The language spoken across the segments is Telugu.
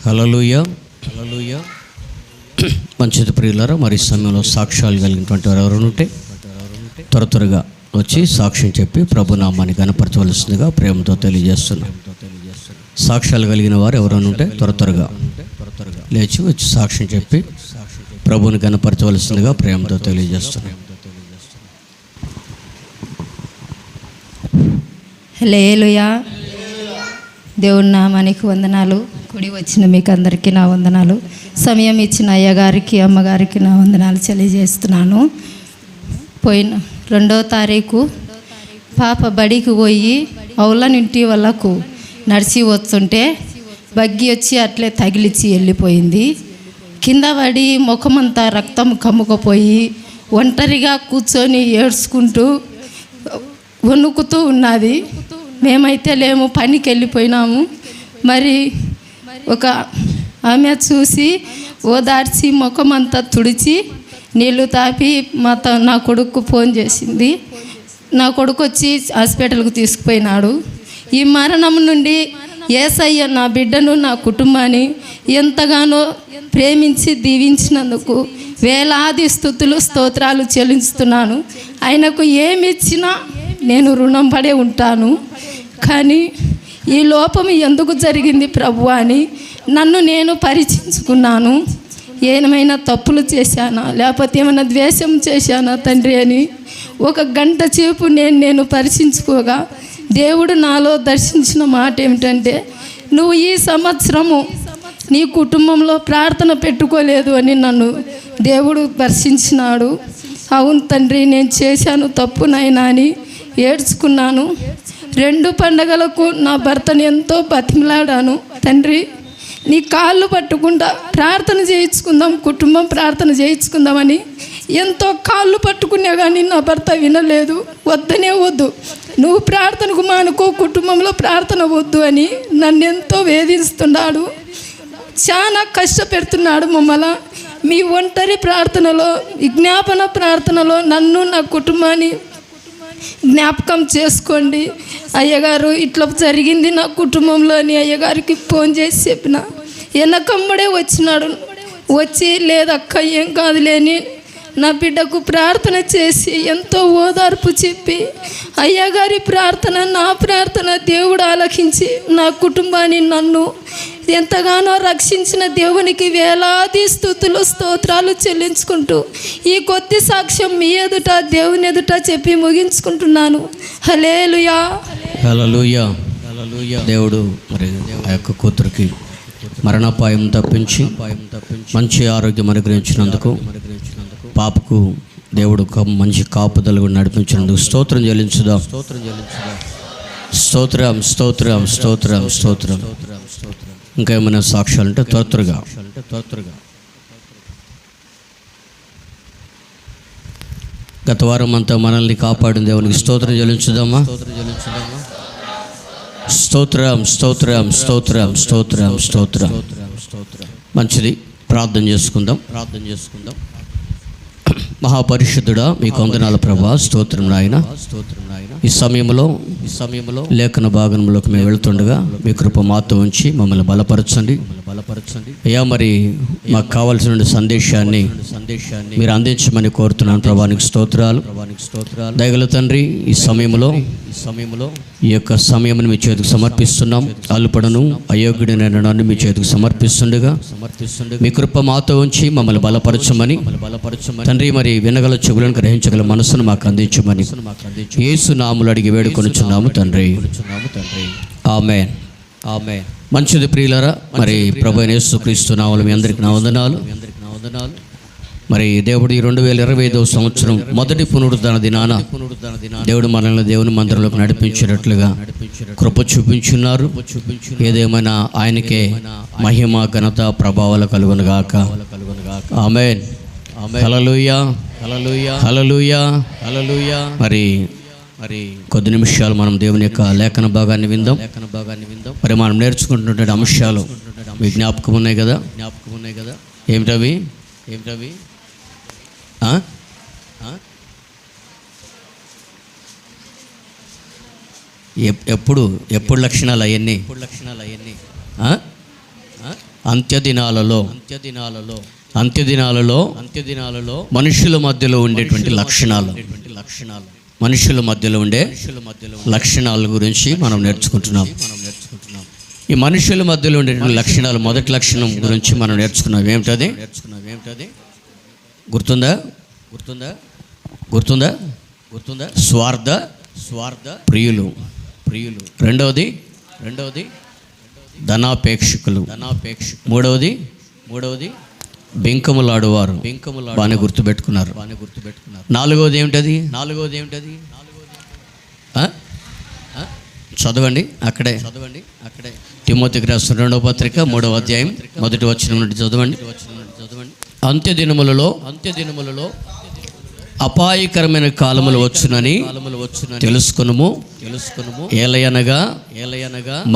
హల్లెలూయా, హల్లెలూయా. మంచిది ప్రియులారా, మరి సమయంలో సాక్ష్యాలు కలిగినటువంటి వారు ఎవరు ఉంటే త్వరగా వచ్చి సాక్ష్యం చెప్పి ప్రభు నామాన్ని కనపరచవలసిందిగా ప్రేమతో తెలియజేస్తున్నాం. సాక్ష్యాలు కలిగిన వారు ఎవరైనా ఉంటే త్వరగా లేచి వచ్చి సాక్ష్యం చెప్పి ప్రభుని కనపరచవలసిందిగా ప్రేమతో తెలియజేస్తున్నాం. హల్లెలూయా. దేవుని నామానికి వందనాలు. కూడి వచ్చిన మీకు అందరికీ నా వందనాలు. సమయం ఇచ్చిన అయ్యగారికి అమ్మగారికి నా వందనాలు తెలియజేస్తున్నాను. పోయిన 2వ తారీఖు పాప బడికి పోయి అవులనింటి వాళ్ళకు నడిచి వస్తుంటే బగ్గి వచ్చి అట్లే తగిలిచ్చి వెళ్ళిపోయింది. కింద పడి ముఖమంతా రక్తం కమ్ముకుపోయి ఒంటరిగా కూర్చొని ఏడ్చుకుంటూ వణుకుతూ ఉన్నది. మేమైతే లేము, పనికి వెళ్ళిపోయినాము. మరి ఒక ఆమె చూసి ఓదార్చి ముఖమంతా తుడిచి నీళ్లు తాపి నా కొడుకు ఫోన్ చేసింది. నా కొడుకు వచ్చి హాస్పిటల్కు తీసుకుపోయినాడు. ఈ మరణం నుండి యేసయ్య నా బిడ్డను నా కుటుంబాన్ని ఎంతగానో ప్రేమించి దీవించినందుకు వేలాది స్తుతులు స్తోత్రాలు చెల్లిస్తున్నాను. ఆయనకు ఏమి ఇచ్చినా నేను రుణం పడే ఉంటాను. కానీ ఈ లోపం ఎందుకు జరిగింది ప్రభు అని నన్ను నేను పరీక్షించుకున్నాను. ఏమైనా తప్పులు చేశానా, లేకపోతే ఏమైనా ద్వేషం చేశానా తండ్రి అని 1 గంట సేపు నేను పరీక్షించుకోగా దేవుడు నాలో దర్శించిన మాట ఏమిటంటే, నువ్వు ఈ సంవత్సరము నీ కుటుంబంలో ప్రార్థన పెట్టుకోలేదు అని నన్ను దేవుడు దర్శించినాడు. అవును తండ్రి, నేను చేశాను తప్పు నాయనా అని ఏడ్చుకున్నాను. 2 పండగలకు నా భర్తను ఎంతో బతిమలాడాను. తండ్రి, నీ కాళ్ళు పట్టుకుంటా ప్రార్థన చేయించుకుందాం, కుటుంబం ప్రార్థన చేయించుకుందామని ఎంతో కాళ్ళు పట్టుకున్నా కానీ నా భర్త వినలేదు. వద్దనే వద్దు, నువ్వు ప్రార్థనకు మానుకో, కుటుంబంలో ప్రార్థన వద్దు అని నన్ను ఎంతో వేధిస్తున్నాడు. చాలా కష్టపెడుతున్నాడు మమ్మల్ని. మీ ఒంటరి ప్రార్థనలో, విజ్ఞాపన ప్రార్థనలో నన్ను నా కుటుంబాన్ని జ్ఞాపకం చేసుకోండి అయ్యగారు, ఇట్లా జరిగింది నా కుటుంబంలో అని అయ్యగారికి ఫోన్ చేసి చెప్పిన. వెనకమ్మడే వచ్చినాడు. వచ్చి లేదక్క ఏం కాదులేని నా బిడ్డకు ప్రార్థన చేసి ఎంతో ఓదార్పు చెప్పి అయ్యగారి ప్రార్థన, నా ప్రార్థన దేవుడు ఆలకించి నా కుటుంబాన్ని నన్ను ఎంతగానో రక్షించిన దేవునికి వేలాది స్తుతులు స్తోత్రాలు చెల్లించుకుంటూ ఈ కొద్ది సాక్ష్యం మీ ఎదుట దేవుని ఎదుట చెప్పి ముగించుకుంటున్నాను. హల్లెలూయా, హల్లెలూయా, హల్లెలూయా. దేవుడు మరి ఆ యొక్క కూతురికి మరణాపాయం తప్పించి మంచి ఆరోగ్యం అనుగ్రహించినందుకు, పాపకు దేవుడు మంచి కాపుదలు కూడా నడిపించినందుకు స్తోత్రం చెల్లించుదాం. స్తోత్రం, స్తోత్రం, స్తోత్రం, స్తోత్రం. ఇంకా ఏమైనా సాక్ష్యాలు అంటే త్వరగా గత వారం అంతా మనల్ని కాపాడిన దేవునికి స్తోత్రం చెల్లించుదామా? స్తోత్రం, స్తోత్రం, స్తోత్రం, స్తోత్రం, స్తోత్రం. మంచిది, ప్రార్థన చేసుకుందాం. మహాపరిశుద్ధుడా, మీకు వందనాల ప్రభా, స్తోత్రం నాయన. ఈ సమయంలో లేఖన భాగంలోకి మేము వెళుతుండగా మీ కృప మాతో ఉంచి మమ్మల్ని బలపరచండి. అయ్యా, మరి మాకు కావాల్సిన సందేశాన్ని మీరు అందించమని కోరుతున్నాను ప్రభా. నీకు స్తోత్రాలు. దయగల తండ్రి, ఈ సమయంలో ఈ యొక్క సమయమును మీ చేతికి సమర్పిస్తున్నాం. అల్పడను అయోగ్యుడైన నన్ను మీ చేతికి సమర్పిస్తుండగా మీ కృప మాతో ఉంచి మమ్మల్ని బలపరచమని తండ్రి, మరి వినగల చెవులను గ్రహించగల మనసును మాకు అందించమని యేసు నామములో అడిగి వేడుకొనుచున్నాము తండ్రి. ఆమేన్, ఆమేన్. మంచిది ప్రియులారా, మరి ప్రభువైన యేసుక్రీస్తు నామములో మీ అందరికీ నా వందనాలు. మరి దేవుడు ఈ 2025వ సంవత్సరం మొదటి పునరుద్ధరణ దినాన దేవుడు మనల్ని దేవుని మందిరంలోకి నడిపించినట్లుగా కృప చూపించున్నారు. ఏదేమైనా ఆయనకే మహిమ, ఘనత, ప్రభావాలు కలుగునుగాక. ఆమేన్. హల్లెలూయా, హల్లెలూయా, హల్లెలూయా, హల్లెలూయా. మరి కొద్ది నిమిషాలు మనం దేవుని యొక్క లేఖన భాగాన్ని విందాం. మరి మనం నేర్చుకుంటున్నటువంటి అంశాలు మీ జ్ఞాపకం ఉన్నాయి కదా? ఏమిటవి? ఎప్పుడు లక్షణాలు అవన్నీ అంత్యదినాలలో మనుషుల మధ్యలో ఉండేటువంటి లక్షణాలు మనుషుల మధ్యలో ఉండే లక్షణాల గురించి మనం నేర్చుకుంటున్నాం. ఈ మనుషుల మధ్యలో ఉండేటువంటి లక్షణాలు, మొదటి లక్షణం గురించి మనం నేర్చుకున్నాం. ఏమిటది? గుర్తుందా? స్వార్థ ప్రియులు. రెండవది ధనాపేక్షకులు. మూడవది బెంకములాడువారు. బాగానే గుర్తుపెట్టుకున్నారు. నాలుగవది ఏమిటది? చదవండి అక్కడే. తిమోతికి రాసిన 2వ పత్రిక 3వ అధ్యాయం 1వ వచనం నుండి చదవండి. అంత్యదినములలో అపాయకరమైన కాలములు వచ్చునని తెలుసుకొనుము. ఏలయనగా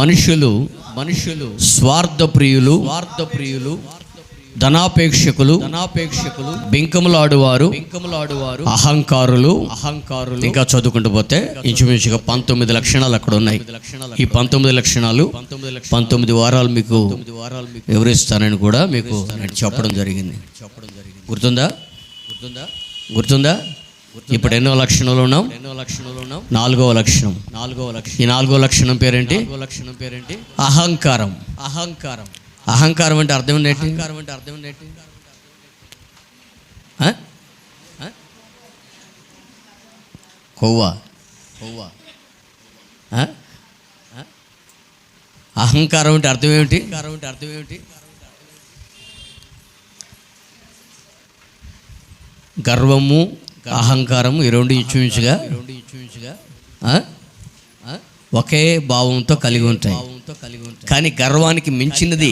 మనుషులు స్వార్థ ప్రియులు, ధనాపేక్షకులు, బెంకములాడువారు, అహంకారులు. ఇంకా చదువుకుంటూ పోతే ఇంచుమించుగా 19 లక్షణాలు అక్కడ ఉన్నాయి. ఈ 19 లక్షణాలు 19 వారాలు మీకు వివరిస్తానని కూడా మీకు చెప్పడం జరిగింది. గుర్తుందా? ఇప్పుడు ఎన్నో లక్షణాలు ఉన్నాం? 4వ లక్షణం. ఈ 4వ లక్షణం పేరేంటి? అహంకారం. అహంకారం అంటే అర్థం ఏంటి? కొవ్వా? అహంకారం అంటే అర్థం ఏమిటి? గర్వము, అహంకారము ఈ రెండు ఇంచుమించుగా ఒకే భావంతో కలిగి ఉంటాయి. కానీ గర్వానికి మించినది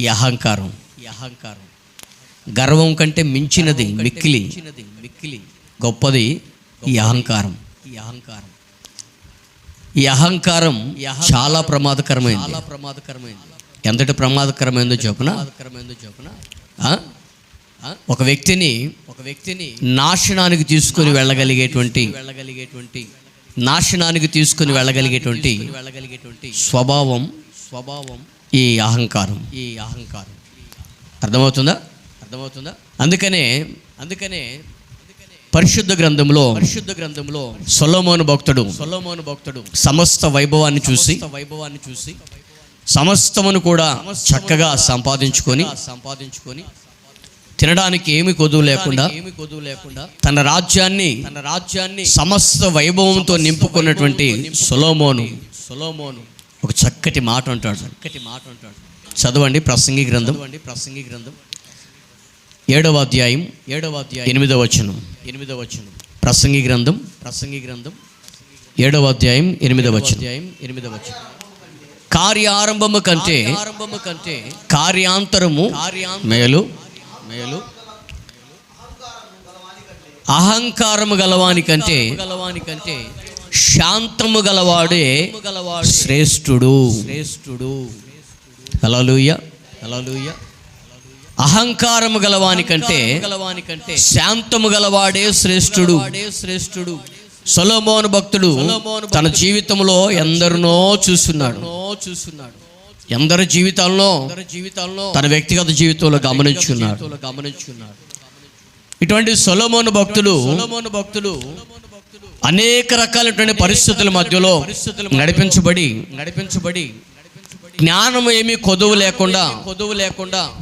ఈ అహంకారం. గర్వం కంటే మించినది, మిక్కిలి గొప్పది ఈ అహంకారం. ఈ అహంకారం చాలా ప్రమాదకరమైంది. ఎంతటి ప్రమాదకరమైందో చెప్పనా? ఒక వ్యక్తిని నాశనానికి తీసుకొని వెళ్ళగలిగేటువంటి స్వభావం ఈ అహంకారం. అర్థమవుతుందా? అందుకనే పరిశుద్ధ గ్రంథంలో సొలొమోను భక్తుడు సమస్త వైభవాన్ని చూసి సమస్తమును కూడా చక్కగా సంపాదించుకొని తినడానికి ఏమి కొదువు లేకుండా తన రాజ్యాన్ని సమస్త వైభవంతో నింపుకున్నటువంటి సొలొమోను ఒక చక్కటి మాట అంటాడు. చదవండి ప్రసంగి గ్రంథం 7వ అధ్యాయం 8వ వచనం. ప్రసంగి గ్రంథం 7వ అధ్యాయం 8వ వచనం. కార్యారంభము కంటే కార్యాంతరము మేలు, అహంకారము గలవాని కంటే శాంతము గలవాడే శ్రేష్ఠుడు. హల్లెలూయా. అహంకారము గలవాని కంటే శాంతము గలవాడే శ్రేష్ఠుడు. సొలొమోను భక్తుడు తన జీవితంలో ఎందరినో చూస్తున్నాడు. ఎందరి జీవితాల్లో తన వ్యక్తిగత జీవితంలో గమనించుకున్నాడు. ఇటువంటి సొలొమోను భక్తులు అనేక రకాలైన పరిస్థితుల మధ్యలో నడిపించబడి జ్ఞానం ఏమీ కొదువు లేకుండా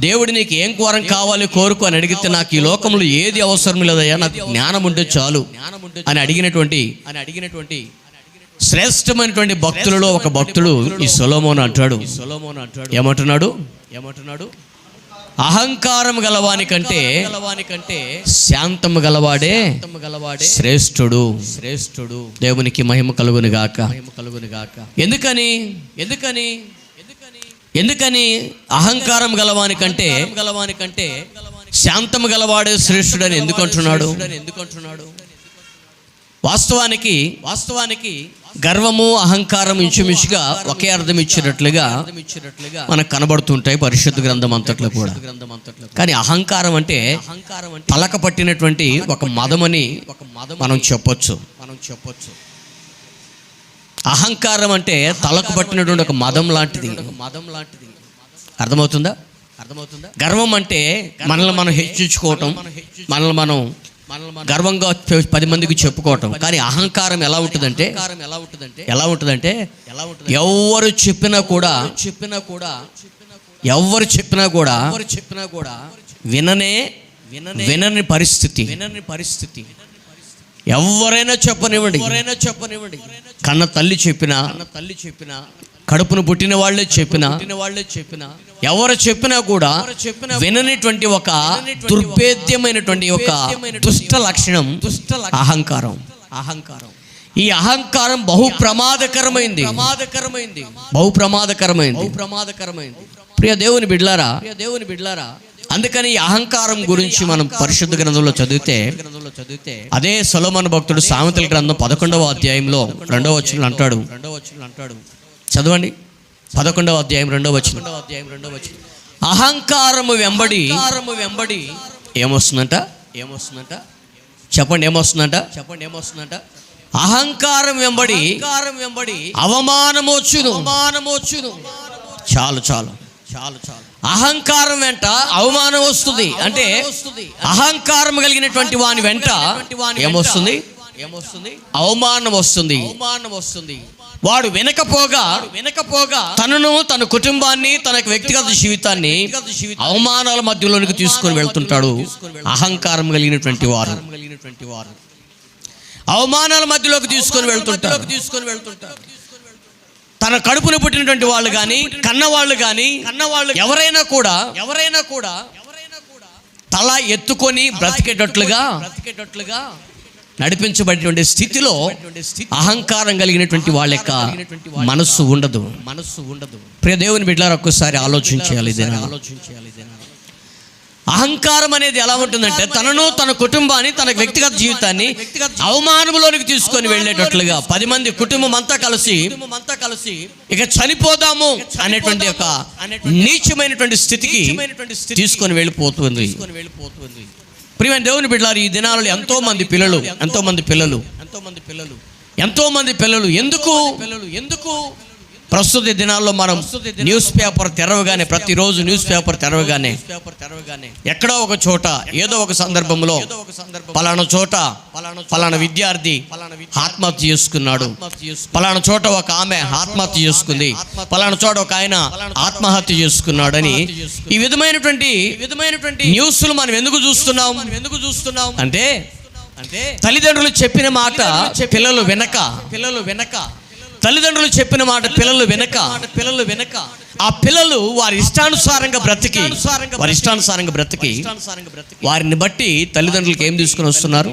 దేవుడు నీకు ఏం వరం కావాలి కోరుకు అని అడిగితే, నాకు ఈ లోకంలో ఏది అవసరం లేదయ్యా, నాకు జ్ఞానం ఉంటే చాలు అని అడిగినటువంటి శ్రేష్టమైనటువంటి భక్తులలో ఒక భక్తుడు ఈ సొలొమోను అంటాడు. ఏమంటున్నాడు? అహంకారం గలవాని కంటే శాంతము గలవాడే శ్రేష్ఠుడు. దేవునికి మహిమ కలుగును గాక. ఎందుకని అహంకారం గలవాని కంటే శాంతము గలవాడే శ్రేష్ఠుడని ఎందుకు అంటున్నాడు? వాస్తవానికి గర్వము, అహంకారం ఇంచుమించుగా ఒకే అర్థం ఇచ్చినట్లుగా మనకు కనబడుతుంటాయి పరిశుద్ధ గ్రంథం అంతట్లో కూడా. కానీ అహంకారం అంటే పలక పట్టినటువంటి ఒక మదమని మనం చెప్పొచ్చు. అహంకారం అంటే తలకు పట్టినటువంటి ఒక మదం లాంటిది. అర్థమవుతుందా? గర్వం అంటే మనల్ని మనం హెచ్చించుకోవటం, మనల్ని మనం గర్వంగా 10 మందికి చెప్పుకోవటం. కానీ అహంకారం ఎలా ఉంటుందంటే ఎవరు చెప్పినా కూడా వినని పరిస్థితి. ఎవరైనా చెప్పనివ్వండి, కన్న తల్లి చెప్పినా, కడుపును పుట్టిన వాళ్ళే చెప్పినా, ఎవరు చెప్పినా కూడా విననిటువంటి ఒక దుర్భేద్యమైనటువంటి ఒక దుష్ట లక్షణం అహంకారం. ఈ అహంకారం బహు ప్రమాదకరమైంది. ప్రియ దేవుని బిడ్డలారా, అందుకని ఈ అహంకారం గురించి మనం పరిశుద్ధ గ్రంథంలో చదివితే అదే సొలొమోను భక్తుడు సామెతల గ్రంథం 11వ అధ్యాయంలో 2వ వచనం అంటాడు. చదవండి, 11వ అధ్యాయం 2వ వచనం. అహంకారము వెంబడి ఏమొస్తుందంట? చెప్పండి, ఏమొస్తుందంట? అహంకారం వెంబడి అవమానమొచ్చును. చాలు. అహంకారం వెంట అవమానం వస్తుంది. అంటే అహంకారం కలిగినటువంటి వాని వెంట ఏమొస్తుంది? అవమానం వస్తుంది. వాడు వెనకపోగా తనను, తన కుటుంబాన్ని, తన వ్యక్తిగత జీవితాన్ని అవమానాల మధ్యలోనికి తీసుకొని వెళ్తుంటాడు. అహంకారం కలిగినటువంటి వారు అవమానాల మధ్యలోకి తీసుకొని వెళ్తుంటారు. తన కడుపును పుట్టినటువంటి వాళ్ళు కానీ, కన్నవాళ్ళు ఎవరైనా కూడా తల ఎత్తుకొని బ్రతికేటట్లుగా నడిపించబడినటువంటి స్థితిలో అహంకారం కలిగినటువంటి వాళ్ళ యొక్క మనస్సు ఉండదు. ప్రియ దేవుని బిడ్డలారా, ఒక్కసారి ఆలోచించాలి. అహంకారం అనేది ఎలా ఉంటుందంటే తనను, తన కుటుంబాన్ని, తన వ్యక్తిగత జీవితాన్ని అవమానంలోనికి తీసుకొని వెళ్ళేటట్లుగా 10 మంది కుటుంబం అంతా కలిసి ఇక చనిపోదాము అనేటువంటి ఒక నీచమైనటువంటి స్థితికి తీసుకొని వెళ్ళిపోతుంది. ప్రియమైన దేవుని బిడ్డలారా, ఈ దినాలలో ఎంతో మంది పిల్లలు ఎందుకు ప్రస్తుత దినాల్లో మనం న్యూస్ పేపర్ తెరవగానే, ప్రతిరోజు న్యూస్ పేపర్ తెరవగానే ఎక్కడో ఒక చోట, ఏదో ఒక సందర్భంలో పలానా చోట పలానా విద్యార్థి ఆత్మహత్య చేసుకున్నాడు, పలానా చోట ఒక ఆమె ఆత్మహత్య చేసుకుంది, పలానా చోట ఒక ఆయన ఆత్మహత్య చేసుకున్నాడని ఈ విధమైనటువంటి న్యూస్లు మనం ఎందుకు చూస్తున్నాం అంటే తల్లిదండ్రులు చెప్పిన మాట పిల్లలు వెనక తల్లిదండ్రులు చెప్పిన మాట పిల్లలు వెనక ఆ పిల్లలు వారి ఇష్టానుసారంగా బ్రతికి వారిని బట్టి తల్లిదండ్రులకు ఏం తీసుకుని వస్తున్నారు?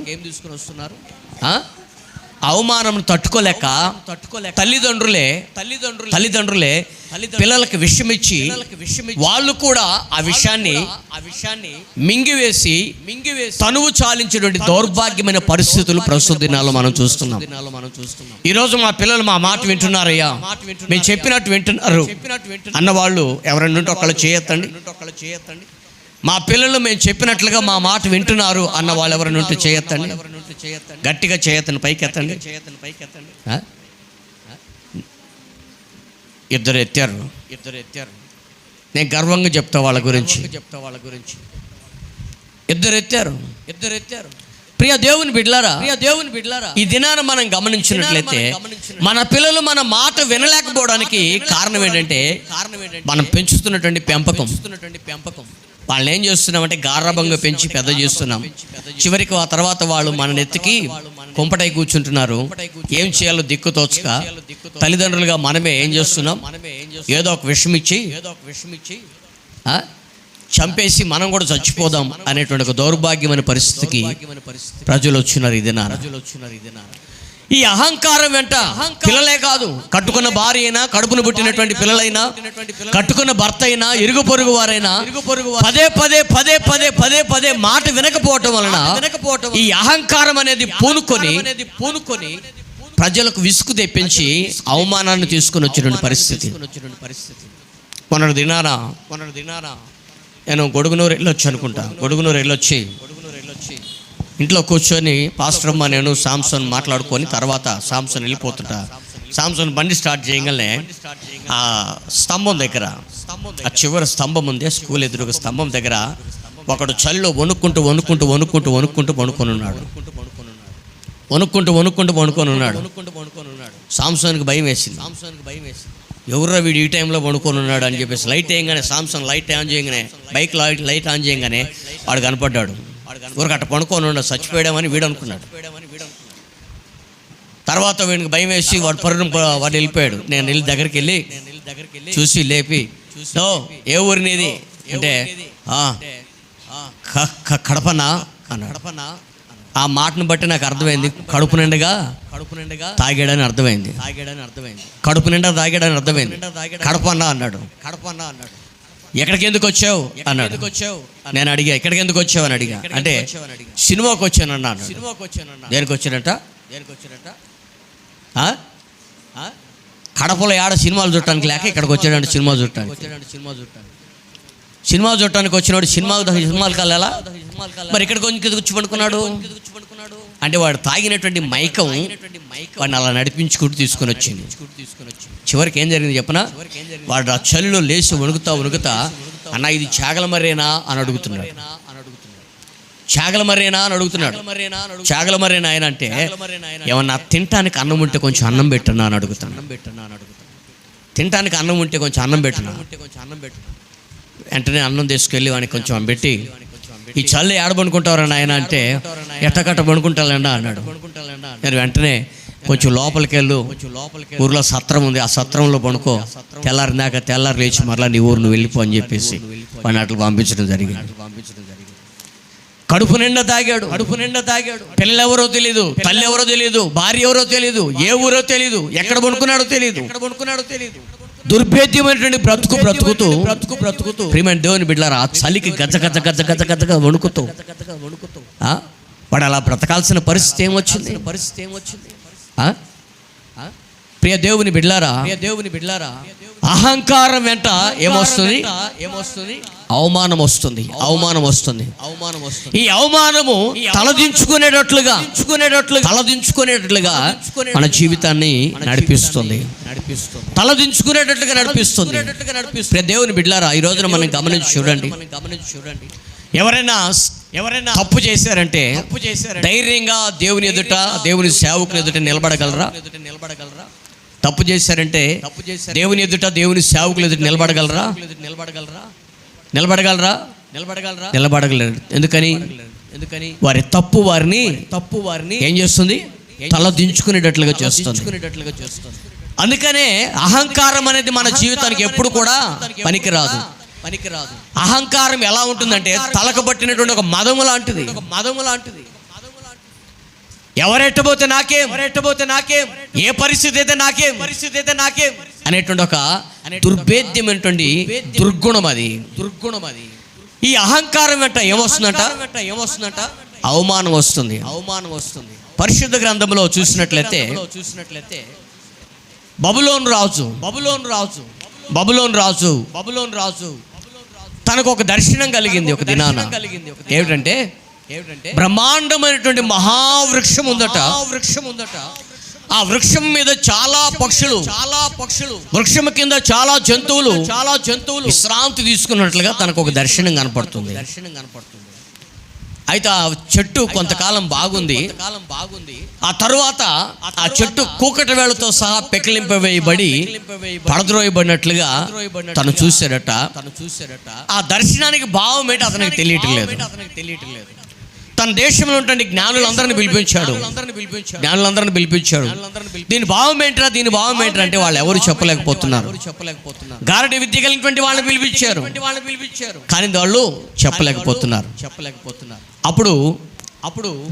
అవమానం తట్టుకోలేక తల్లిదండ్రులే పిల్లలకు విషమిచ్చి వాళ్ళు కూడా ఆ విషయాన్ని మింగివేసి తనువు చాలించేటువంటి దౌర్భాగ్యమైన పరిస్థితులు ప్రస్తుత దినాల్లో మనం చూస్తున్నాం. ఈరోజు మా పిల్లలు మా మాట వింటున్నారయ్యా, మేము చెప్పినట్టు వింటున్నారు అన్న వాళ్ళు ఎవరైనా ఉంటే ఒకళ్ళు చేయొద్దండి. మా పిల్లలు మేము చెప్పినట్లుగా మా మాట వింటున్నారు అన్న వాళ్ళు ఎవరైనా ఉంటే చేయొద్దండి. గట్టిగా చేయొద్దండి, పైకి ఎత్తండి. ఇద్దరు ఎత్తారు. నేను గర్వంగా చెప్తా వాళ్ళ గురించి. ఇద్దరు ఎత్తారు. ప్రియ దేవుని బిడ్డలారా, ఈ దినాన మనం గమనించినట్లయితే మన పిల్లలు మన మాట వినలేకపోవడానికి కారణం ఏంటంటే మనం పెంచుతున్నటువంటి పెంపకం. వాళ్ళని ఏం చేస్తున్నామంటే గారాబంగా పెంచి పెద్ద చేస్తున్నాం. చివరికి ఆ తర్వాత వాళ్ళు మన నెత్తికి కుంపటై కూర్చుంటున్నారు. ఏం చేయాలో దిక్కు తోచక తల్లిదండ్రులుగా మనమే ఏం చేస్తున్నాం? ఏదో ఒక విషం ఇచ్చి చంపేసి మనం కూడా చచ్చిపోదాం అనేటువంటి ఒక దౌర్భాగ్యమైన పరిస్థితికి ప్రజలు వచ్చినారు. ఈ అహంకారం వెంట పిల్లలే కాదు, కట్టుకున్న భార్య అయినా, కడుపును పుట్టినటువంటి పిల్లలైనా, కట్టుకున్న భర్త అయినా, ఇరుగు పొరుగు వారైనా పదే మాట వినకపోవటం వలన ఈ అహంకారం అనేది పూనుకొని ప్రజలకు విసుగు తెప్పించి అవమానాన్ని తీసుకుని వచ్చినటువంటి పరిస్థితి. మొన్నటి దినాన నేను గొడుగునూరు వెళ్ళొచ్చు అనుకుంటా. గొడుగునూరు వెళ్ళొచ్చి ఇంట్లో కూర్చొని పాస్టర్ అమ్మ నేను సాంసన్ మాట్లాడుకొని తర్వాత సాంసన్ వెళ్ళిపోతుంటా. సాంసన్ బండి స్టార్ట్ చేయగానే ఆ స్తంభం దగ్గర, ఆ చివరి స్తంభం ఉంది, స్కూల్ ఎదురుగా స్తంభం దగ్గర ఒకడు చలిలో వణుక్కుంటూ పడుకొని ఉన్నాడు. పడుకొని ఉన్నాడు. సాంసన్కి భయం వేసింది. ఎవరో వీడు ఈ టైంలో పడుకొని ఉన్నాడు అని చెప్పేసి లైట్ వేయగానే, సాంసన్ లైట్ ఆన్ చేయగానే, బైక్ లైట్ ఆన్ చేయగానే వాడు కనపడ్డాడు. ఊరికి అట్ట పడుకొని ఉన్నాడు, చచ్చిపోయాడమని వీడు అనుకున్నాడు. తర్వాత వీడికి భయం వేసి వాడు వెళ్ళిపోయాడు. నేను వెళ్ళి దగ్గరికి వెళ్ళి చూసి లేపి, ఏ ఊరి నీది అంటే కడపనా అన్నాడు. ఆ మాటను బట్టి నాకు అర్థమైంది, కడుపు నిండగా తాగాడని అర్థమైంది. కడుపు నిండా తాగాడని అర్థమైంది. కడపన్నా అన్నాడు. ఎక్కడికి ఎందుకు వచ్చావు అన్నాడు. నేను అడిగా, ఎక్కడికి ఎందుకు వచ్చావు అని అడిగా. అంటే సినిమాకి వచ్చాను అన్నాను. దేనికి వచ్చాడంట? కడపలో ఆడ సినిమాలు చూడటానికి లేక ఇక్కడికి వచ్చాడంటే సినిమా చూడటానికి వచ్చినాడు. సినిమాలకు వెళ్ళాలా, మరి ఇక్కడికి వచ్చి పడుకున్నాడు అంటే వాడు తాగినటువంటి మైకం వాడిని అలా నడిపించుకుంటూ తీసుకొని వచ్చింది. చివరికి ఏం జరిగింది చెప్పనా, వాడు ఆ చలిలో లేచి వణుకుతా అన్న ఇది చాగలమర్రేనా అని అడుగుతున్నాడు. చాగలమర్రేనా ఆయన అంటే ఏమన్నా తినటానికి అన్నం ఉంటే కొంచెం అన్నం పెట్టన్నా అని అడుగుతాను. తినటానికి అన్నం ఉంటే కొంచెం అన్నం పెట్టినా. వెంటనే అన్నం తీసుకెళ్ళి వాడికి కొంచెం పెట్టి, ఈ చల్లి ఏడ పడుకుంటారా నాయన అంటే ఎట్టకట్ట పడుకుంటాలండి అన్నాడు. నేను వెంటనే కొంచెం లోపలికి వెళ్ళు, ఊర్లో సత్రం ఉంది, ఆ సత్రంలో పడుకో, తెల్లారి లేచి మరలా నీ ఊరు నువ్వు వెళ్ళిపో అని చెప్పేసి వాడిని అట్లా పంపించడం జరిగింది. కడుపు నిండా తాగాడు. పిల్లలు ఎవరో తెలియదు, తల్లి ఎవరో తెలియదు, భార్య ఎవరో తెలియదు, ఏ ఊరో తెలియదు, ఎక్కడ పడుకున్నాడో తెలియదు. దుర్భేద్యమైనటువంటి బ్రతుకుతూ ప్రియమైన దేవుని బిడ్డలారా, చలికి గజగజగా వణుకుతూ వాడు అలా బ్రతకాల్సిన పరిస్థితి ఏమొచ్చింది. ప్రియ దేవుని బిడ్డలారా, అహంకారం వెంట ఏమొస్తుంది? అవమానం వస్తుంది. ఈ అవమానము తలదించుకునేటట్లుగా మన జీవితాన్ని నడిపిస్తుంది. ప్రియ దేవుని బిడ్డలారా, ఈ రోజున మనం గమనించి చూడండి. ఎవరైనా తప్పు చేశారంటే ధైర్యంగా దేవుని ఎదుట, దేవుని సేవకుని ఎదుట నిలబడగలరా? తప్పు చేశారంటే దేవుని ఎదుట, దేవుని సేవకుల ఎదుట నిలబడగలరా? నిలబడగలరు. ఎందుకని? వారి తప్పు వారిని ఏం చేస్తుంది? తల దించుకునేటట్లుగా చేస్తుంది. అందుకనే అహంకారం అనేది మన జీవితానికి ఎప్పుడు కూడా పనికిరాదు. అహంకారం ఎలా ఉంటుందంటే తలకు పట్టినటువంటి ఒక మదము లాంటిది. ఎవరెట్టబోతే నాకేం, ఏ పరిస్థితి అయితే నాకేం అనేటువంటి ఒక దుర్భేద్యమైనటువంటి దుర్గుణం అది. ఈ అహంకారం వెంట ఏమొస్తుందంట? అవమానం వస్తుంది. పరిశుద్ధ గ్రంథంలో చూసినట్లయితే బబులోను రాజు తనకు ఒక దర్శనం కలిగింది ఒక దినాన. ఏమిటంటే బ్రహ్మాండమైనటువంటి మహావృక్షం ఉందట. ఆ వృక్షం మీద చాలా పక్షులు, వృక్షం కింద చాలా జంతువులు విశ్రాంతి తీసుకున్నట్లుగా తనకు ఒక దర్శనం కనపడుతుంది. అయితే ఆ చెట్టు కొంతకాలం బాగుంది. ఆ తరువాత ఆ చెట్టు కూకట వేళతో సహా పెకిలింపవేయబడి పడద్రోయబడినట్లుగా తను చూశాడట. ఆ దర్శనానికి భావం ఏంటి అతనికి తెలియట్లేదు. తన దేశంలో ఉంటే జ్ఞానులందరినీ పిలిపించాడు. దీని భావం ఏంట్రా అంటే వాళ్ళు ఎవరు చెప్పలేకపోతున్నారు. గారడి విద్య కలిగినటువంటి వాళ్ళని పిలిపించారు, కానీ వాళ్ళు చెప్పలేకపోతున్నారు. అప్పుడు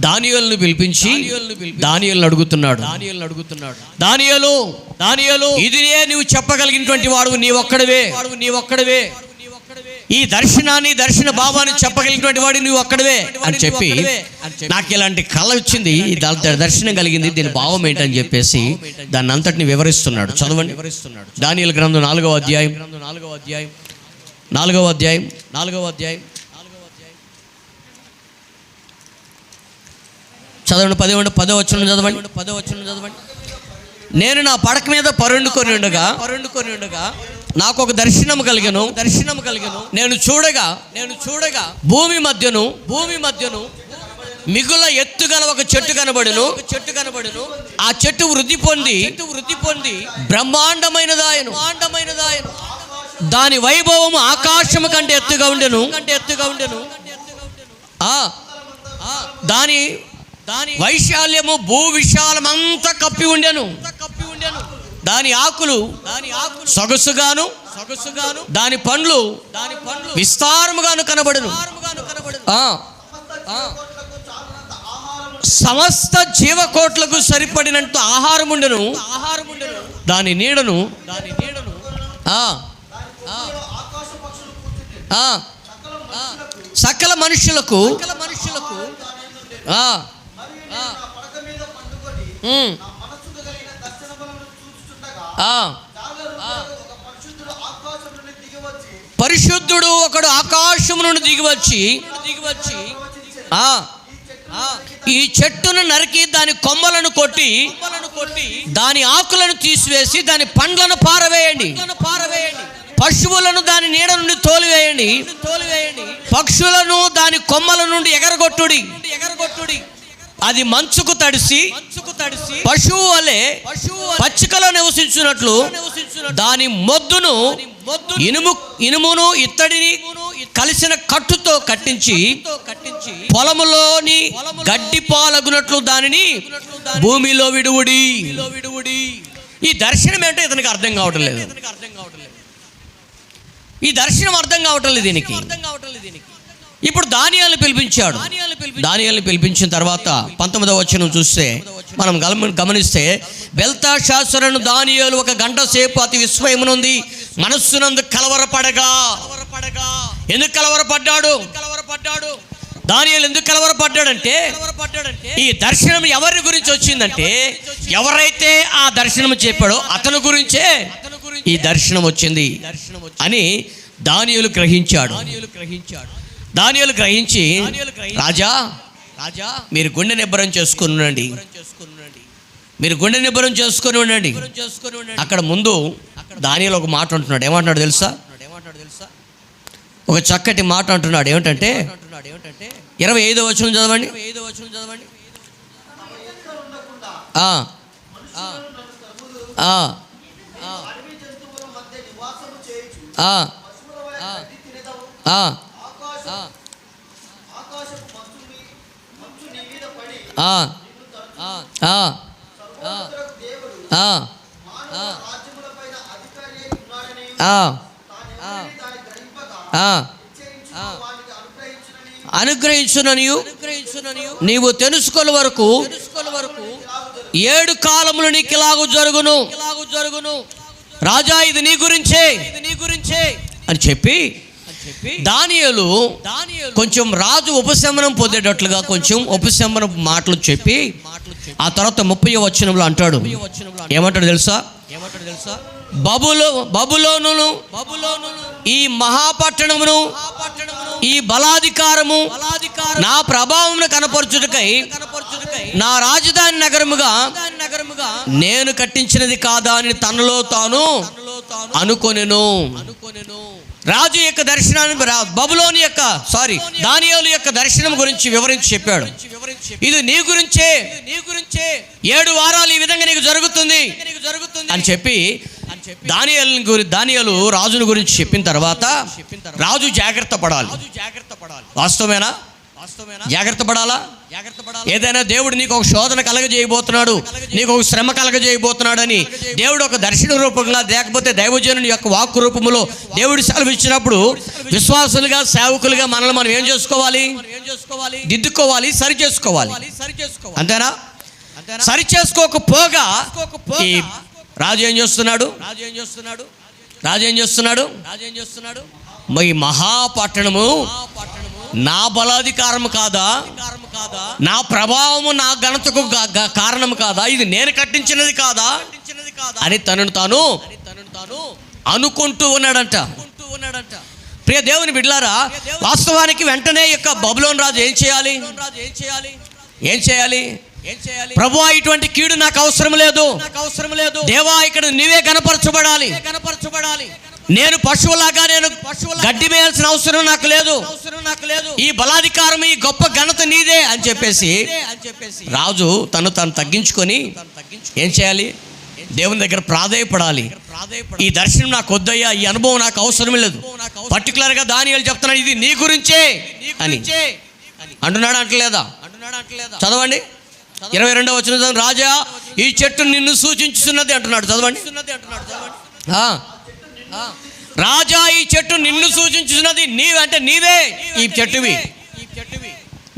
దానియేలును పిలిపించి దానియేలును అడుగుతున్నాడు. దానియేలు ఇదినే నువ్వు చెప్పగలిగినటువంటి వాడు నీ ఒక్కడవే. ఈ దర్శన భావాన్ని చెప్పగలిగినటువంటి వాడు నువ్వు ఒక్కడవే అని చెప్పి నాకు ఇలాంటి కళ వచ్చింది, దర్శనం కలిగింది, దీని భావం ఏంటని చెప్పేసి దాన్ని అంతటిని వివరిస్తున్నాడు. చదవండి. దానియేలు గ్రంథం 4వ అధ్యాయం చదవండి. 10వ వచనం చదవండి. నేను నా పడక మీద పరుండుకొని ఉండగా నాకు ఒక దర్శనము కలిగెను. నేను చూడగా భూమి మధ్యను మిగుల ఎత్తుగల ఒక చెట్టు కనబడును. ఆ చెట్టు వృద్ధి పొంది బ్రహ్మాండమైనదాయను. దాని వైభవము ఆకాశము కంటే ఎత్తుగా ఉండెను. దాని వైశాల్యము భూ విశాలమంతా కప్పి ఉండెను. దాని ఆకులు సొగసుగాను దాని పండ్లు విస్తారముగాను కనబడును. సమస్త జీవకోట్లకు సరిపడినంత ఆహారం ఉండెను. దాని నీడను సకల మనుషులకు పరిశుద్ధుడు ఒకడు ఆకాశం నుండి దిగివచ్చి ఈ చెట్టును నరికి దాని కొమ్మలను కొట్టి దాని ఆకులను తీసివేసి దాని పండ్లను పారవేయండి. పశువులను దాని నీడ నుండి తోలివేయండి. పక్షులను దాని కొమ్మల నుండి ఎగరగొట్టుడి. అది మంచుకు తడిసి పశువు వలె పచ్చికలో నివసించున్నట్లు దాని మొద్దును ఇనుమును ఇత్తడిని కలిసిన కట్టుతో కట్టించి పొలములోని గడ్డి పాలగునట్లు దానిని భూమిలో విడువుడి. ఈ దర్శనం ఏంటో ఇతనికి అర్థం కావటం లేదు. ఈ దర్శనం అర్థం కావటం లేదు దీనికి. ఇప్పుడు దానియేలును పిలిపించాడు. దానియేలును పిలిపించిన తర్వాత 19వ వచనం చూస్తే మనం గమనిస్తే బెల్తషాజరును దానియేలు ఒక గంట సేపు అతి విస్మయమునుంది మనస్సునందు కలవరపడగా. ఎందుకు కలవరపడ్డాడు? దానియేలు ఎందుకు కలవరపడ్డాడంటే ఈ దర్శనం ఎవరి గురించి వచ్చిందంటే ఎవరైతే ఆ దర్శనం చెప్పాడో అతని గురించే ఈ దర్శనం వచ్చింది అని దానియేలు గ్రహించాడు. దానియేలు గ్రహించి రాజా మీరు గుండె నిబ్బరం చేసుకుని ఉండండి. అక్కడ ముందు దానియేలు ఒక మాట అంటున్నాడు. ఏమంటున్నాడు తెలుసా? ఒక చక్కటి మాట అంటున్నాడు. ఏమిటంటే 25వ వచనం చదవండి. అనుగ్రహించుననియు నీవు తెలుసుకొన వరకు 7 కాలములు నీకు ఇలాగు జరుగును. రాజా ఇది నీ గురించే అని చెప్పి దానియేలు కొంచెం రాజు ఉపశమనం పొందేటట్లుగా కొంచెం ఉపశమనం మాటలు చెప్పి ఆ తర్వాత 30వ వచనంలో అంటాడు. ఏమంటాడు తెలుసా? బబులోనును ఈ మహాపట్టణమును ఈ బలాధికారము నా ప్రభావమును కనపరచుటకై నా రాజధాని నగరముగా నేను కట్టించినది కాదా అని తనలో తాను అనుకొనెను. రాజు యొక్క దర్శనాన్ని దానియేలు యొక్క దర్శనం గురించి వివరించి చెప్పాడు. ఇది నీ గురించే 7 వారాలు ఈ విధంగా నీకు జరుగుతుంది అని చెప్పి దానియేలు రాజుని గురించి చెప్పిన తర్వాత రాజు జాగ్రత్త పడాలి. వాస్తవమేనా? జాగ్రత్త పడాలా? ఏదైనా దేవుడు నీకు ఒక శోధన కలగజేయబోతున్నాడు, నీకు ఒక శ్రమ కలగజేయబోతున్నాడు అని దేవుడు ఒక దర్శన రూపంగా లేకపోతే దైవజనుని యొక్క వాక్కు రూపంలో దేవుడు సెలవు ఇచ్చినప్పుడు విశ్వాసులుగా సేవకులుగా మనల్ని మనం ఏం చేసుకోవాలి? దిద్దుకోవాలి, సరి చేసుకోవాలి. అంతేనా? సరి చేసుకోకపోగా ఈ రాజు ఏం చేస్తున్నాడు? ఈ మహాపట్టణము నా బలాధికారం కాదా? నా ప్రభావము నా ఘనతకు కారణం కాదా? ఇది నేను కట్టించినది కాదా అని తనను తాను అనుకుంటూ ఉన్నాడంట. ప్రియ దేవుని బిడ్డలారా, వాస్తవానికి వెంటనే యొక్క బబులోను రాజు ఏం చేయాలి? ప్రభువా ఇటువంటి కీడు నాకు అవసరం లేదు, దేవా ఇక్కడ నీవే కనపరచబడాలి. నేను పశువులాగా గడ్డి మేయాల్సిన అవసరం నాకు లేదు, ఈ బలాధికారం ఈ గొప్ప ఘనత నీదే అని చెప్పేసి రాజు తను తగ్గించుకొని ఏం చేయాలి? దేవుని దగ్గర ప్రాధేయపడాలి. ఈ దర్శనం నాకు వద్దయ్యా, ఈ అనుభవం నాకు అవసరం లేదు. పర్టికులర్ గా దానియేలు చెప్తున్నాడు, ఇది నీ గురించే అని అంటున్నాడు. అంటలేదా? చదవండి 22వ వచనం. రాజా ఈ చెట్టు నిన్ను సూచించుతున్నది అంటున్నాడు. చదవండి. రాజా ఈ చెట్టు నిన్ను సూచించుతున్నది, నీవంటే నీవే ఈ చెట్టువి.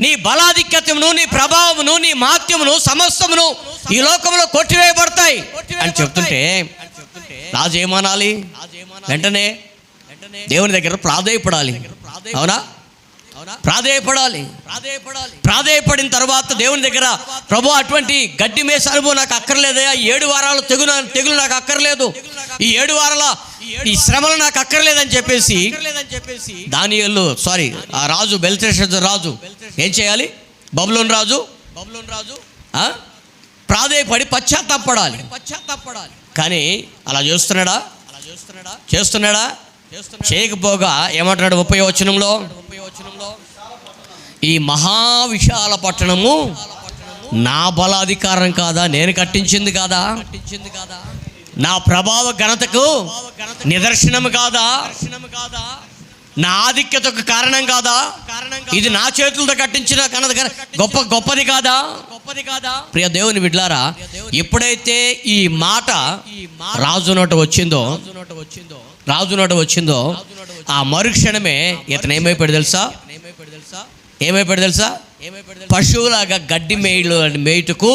నీ బలాధిక్యతమును, నీ ప్రభావమును, నీ మహత్యమును సమస్తమును ఈ లోకంలో కొట్టివేయబడతాయి అని చెప్తుంటే రాజు ఏమనాలి? వెంటనే దేవుని దగ్గర ప్రాధేయపడాలి. అవునా? ప్రాధేయపడిన తర్వాత దేవుని దగ్గర, ప్రభు అటువంటి గడ్డి మేస అనుభవం నాకు అక్కర్లేదయ్యా, 7 వారాల తెగులు నాకు అక్కర్లేదు, ఈ 7 వారాల ఈ శ్రమలు నాకు అక్కర్లేదని చెప్పేసి దానియేలు ఆ రాజు బెల్తెషాజర్ రాజు ఏం చేయాలి? బబులోను రాజు ప్రాధేయపడి పశ్చాత్తాపడాలి. కానీ అలా చేస్తున్నాడా? చేయకపోగా ఏమంటున్నాడు 30వ వచనంలో? ఈ మహావిశాల పట్టణము నా బలాధికారం కాదా, నేను కట్టించింది కాదా, నా ప్రభావ ఘనతకు నిదర్శనం కాదా, నా ఆధిక్యతకు కారణం కాదా, ఇది నా చేతులతో కట్టించిన గొప్పది కాదా? ప్రియ దేవుని బిడ్డలారా, ఎప్పుడైతే ఈ మాట రాజు నోట వచ్చిందో ఆ మరుక్షణమే ఇతను ఏమైపోయాడు తెలుసా? పశువులాగా గడ్డి మేయుటకు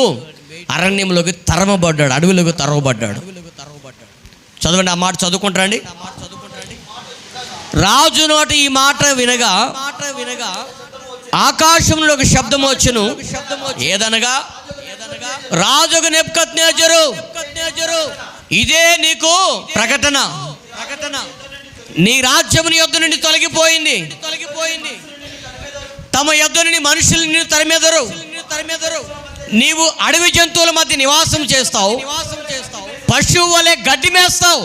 అరణ్యంలోకి తరమబడ్డాడు, అడవిలోకి తరవబడ్డాడు. చదవండి, ఆ మాట చదువుకుంటారండి. రాజు నోట ఈ మాట వినగా ఆకాశంలో ఒక శబ్దం వచ్చును, ఏదనగా రాజుకు నెబుకద్నెజరు, ఇదే నీకు ప్రకటన, నీ రాజ్యం నీ యొద్ద నుండి తొలగిపోయింది, తమ యొద్ద నుండి మనుషులు నిన్ను తరిమెదరు, నీవు అడవి జంతువుల మధ్య నివాసం చేస్తావు, పశువు వలె గడ్డి మేస్తావు.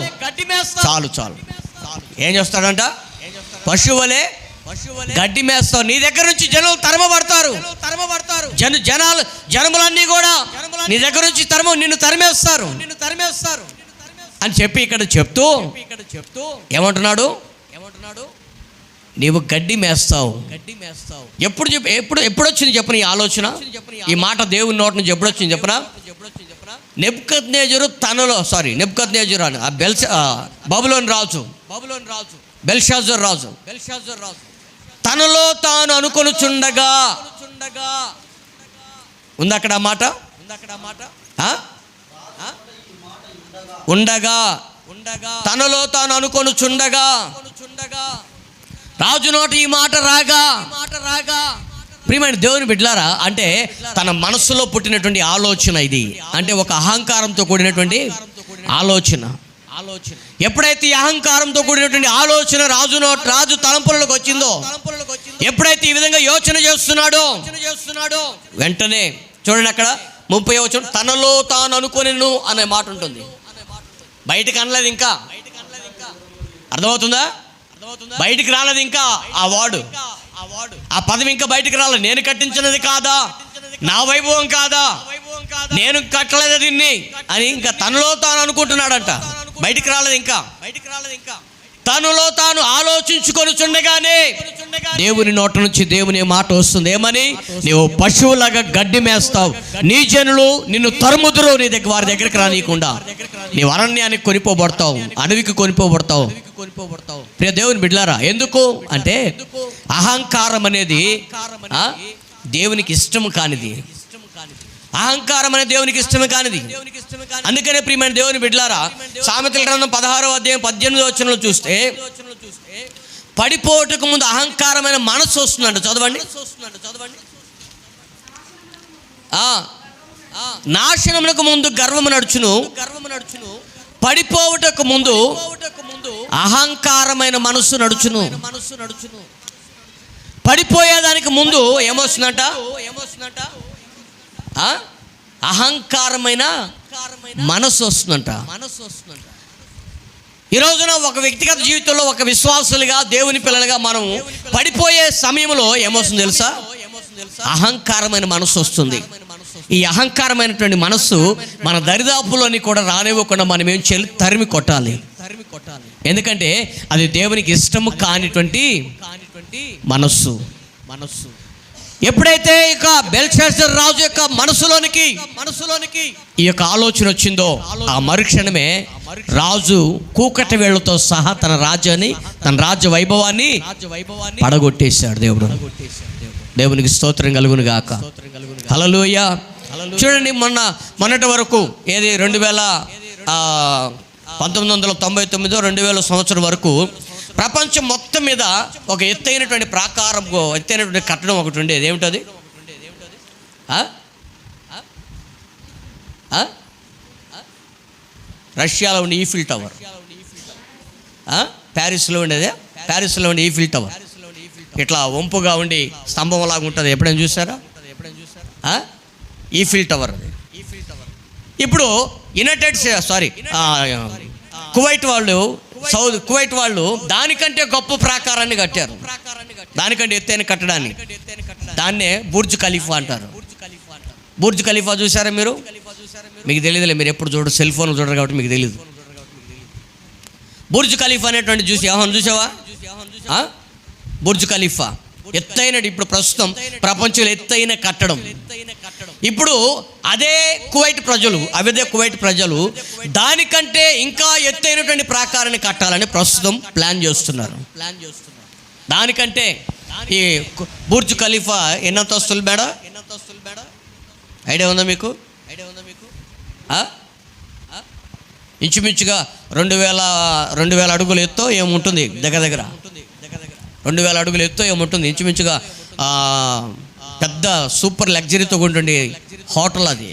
చాలు. ఏం చేస్తాడంట? పశువు వలె గడ్డి మేస్తావు. నీ దగ్గర నుంచి జనులు తరమబడతారు, జనములన్నీ కూడా నీ దగ్గర నుంచి నిన్ను తరిమేస్తారు అని చెప్పి ఇక్కడ చెప్తూ ఏమంటున్నాడు? నీవు గడ్డి మేస్తావు. ఎప్పుడు వచ్చింది చెప్పను ఈ ఆలోచన, ఈ మాట దేవుని నోటి నుంచి ఎప్పుడు వచ్చింది చెప్పనా? నెబుకద్నెజరు అని బబులోను రాజు బెల్షాజర్ రాజు తనలో తాను అనుకొనుచుండగా ఉంది అక్కడ ఆ మాట. ఉండగా తనలో తాను అనుకొనుచుండగా రాజు నోట ఈ మాట రాగా ప్రియమైన దేవుని బిడ్డలారా, అంటే తన మనస్సులో పుట్టినటువంటి ఆలోచన ఇది. అంటే ఒక అహంకారంతో కూడినటువంటి ఆలోచన. ఎప్పుడైతే ఈ అహంకారంతో కూడినటువంటి ఆలోచన రాజు తలంపులకు వచ్చిందో, ఎప్పుడైతే ఈ విధంగా యోచన చేస్తున్నాడో వెంటనే చూడండి అక్కడ 30వ వచనం, తనలో తాను అనుకొనెను అనే మాట ఉంటుంది. బయటకు అనలేదు ఇంకా, అర్థమవుతుందా? బయటికి రాలేదు ఇంకా ఆ పదవి ఇంకా బయటికి రాలేదు. నేను కట్టించినది కాదా, నా వైభవం కాదా, నేను కట్టలేదు దీన్ని అని ఇంకా తనలో తాను అనుకుంటున్నాడంట. బయటికి రాలేదు ఇంకా. తనలో తాను ఆలోచించుకొని చుండగానే దేవుని నోట నుంచి దేవుని మాట వస్తుంది. ఏమని? నీవు పశువులాగా గడ్డి మేస్తావు, నీ జనులు నిన్ను తరుముదురు, వారి దగ్గరికి రానీయకుండా నీవు అరణ్యానికి కొనిపోబడతావు, అడవికి కొనిపోబడతావు. ప్రియ దేవుని బిడ్డలారా, ఎందుకు అంటే అహంకారం అనేది దేవునికి ఇష్టం కానిది. అహంకారం అనేది దేవునికి ఇష్టమే కానిది. అందుకనే ప్రియమైన దేవుని బిడ్డలారా, సామెతల గ్రంథం 16వ అధ్యాయం 18వ వచనంలో చూస్తే పడిపోవటకు ముందు అహంకారమైన మనస్సు వస్తుందంట. చదవండి. నాశనమునకు ముందు గర్వము నడుచును, పడిపోవటకు ముందు అహంకారమైన మనస్సు నడుచును. పడిపోయేదానికి ముందు ఏమొస్తుందంట? అహంకారమైన మనసు వస్తుందంట. ఈ రోజున ఒక వ్యక్తిగత జీవితంలో ఒక విశ్వాసులుగా, దేవుని పిల్లలుగా మనం పడిపోయే సమయంలో ఏమొస్తుంది తెలుసా? అహంకారమైన మనసు వస్తుంది. ఈ అహంకారమైనటువంటి మనస్సు మన దరిదాపులోని కూడా రానివ్వకుండా మనం ఏం చేయాలి? తరిమి కొట్టాలి. ఎందుకంటే అది దేవునికి ఇష్టము కానిటువంటి మనస్సు. ఎప్పుడైతే ఇక బెల్షస్సర్ రాజు యొక్క మనసులోనికి ఈ యొక్క ఆలోచన వచ్చిందో, ఆ మరుక్షణమే రాజు కూకటి వేళ్లతో సహా తన రాజ్యాన్ని, తన రాజ్య వైభవాన్ని పడగొట్టేశాడు దేవుడు. దేవునికి స్తోత్రం కలుగును గాక. హల్లెలూయా. చూడండి, మొన్నటి వరకు ఏది 1999 2000 సంవత్సరం వరకు ప్రపంచం మొత్తం మీద ఒక ఎత్తైనటువంటి ప్రాకారం, ఎత్తైనటువంటి కట్టడం ఒకటి ఉండేది. ఏమిటది? రష్యాలో ఉండే ఈఫిల్ టవర్. ప్యారిస్లో ఉండేదే, ప్యారిస్లో ఉండే ఈఫిల్ టవర్. ఇట్లా వంపుగా ఉండి స్తంభంలాగా ఉంటుంది. ఎప్పుడైనా చూసారా? Eiffel tower. అది ఇప్పుడు కువైట్ వాళ్ళు దానికంటే గొప్ప ప్రాకారాన్ని కట్టారు. దానికంటే ఎత్తైన కట్టడాన్ని, దాన్నే బుర్జ్ ఖలీఫా అంటారు. బుర్జ్ ఖలీఫా చూసారా మీరు? మీకు తెలియదులే, మీరు ఎప్పుడు సెల్ ఫోన్ చూడరు కాబట్టి మీకు తెలియదు. బుర్జ్ ఖలీఫా అనేటువంటి చూసావా? బుర్జ్ ఖలీఫా ఎత్తైన, ఇప్పుడు ప్రస్తుతం ప్రపంచంలో ఎత్తైన కట్టడం. ఇప్పుడు అదే కువైట్ ప్రజలు దానికంటే ఇంకా ఎత్తైనటువంటి ప్రాకారాన్ని కట్టాలని ప్రస్తుతం ప్లాన్ చేస్తున్నారు. దానికంటే ఈ బుర్జ్ ఖలీఫా ఎన్ని అంతస్తులు మేడ? ఐడియా ఉందా మీకు? ఇంచుమించుగా 2000 అడుగుల ఎత్తు ఏముంటుంది, దగ్గర 2000 అడుగుల ఎత్తు ఏముంటుంది. ఇంచుమించుగా పెద్ద సూపర్ లగ్జరీతో ఉంటుండే హోటల్ అది.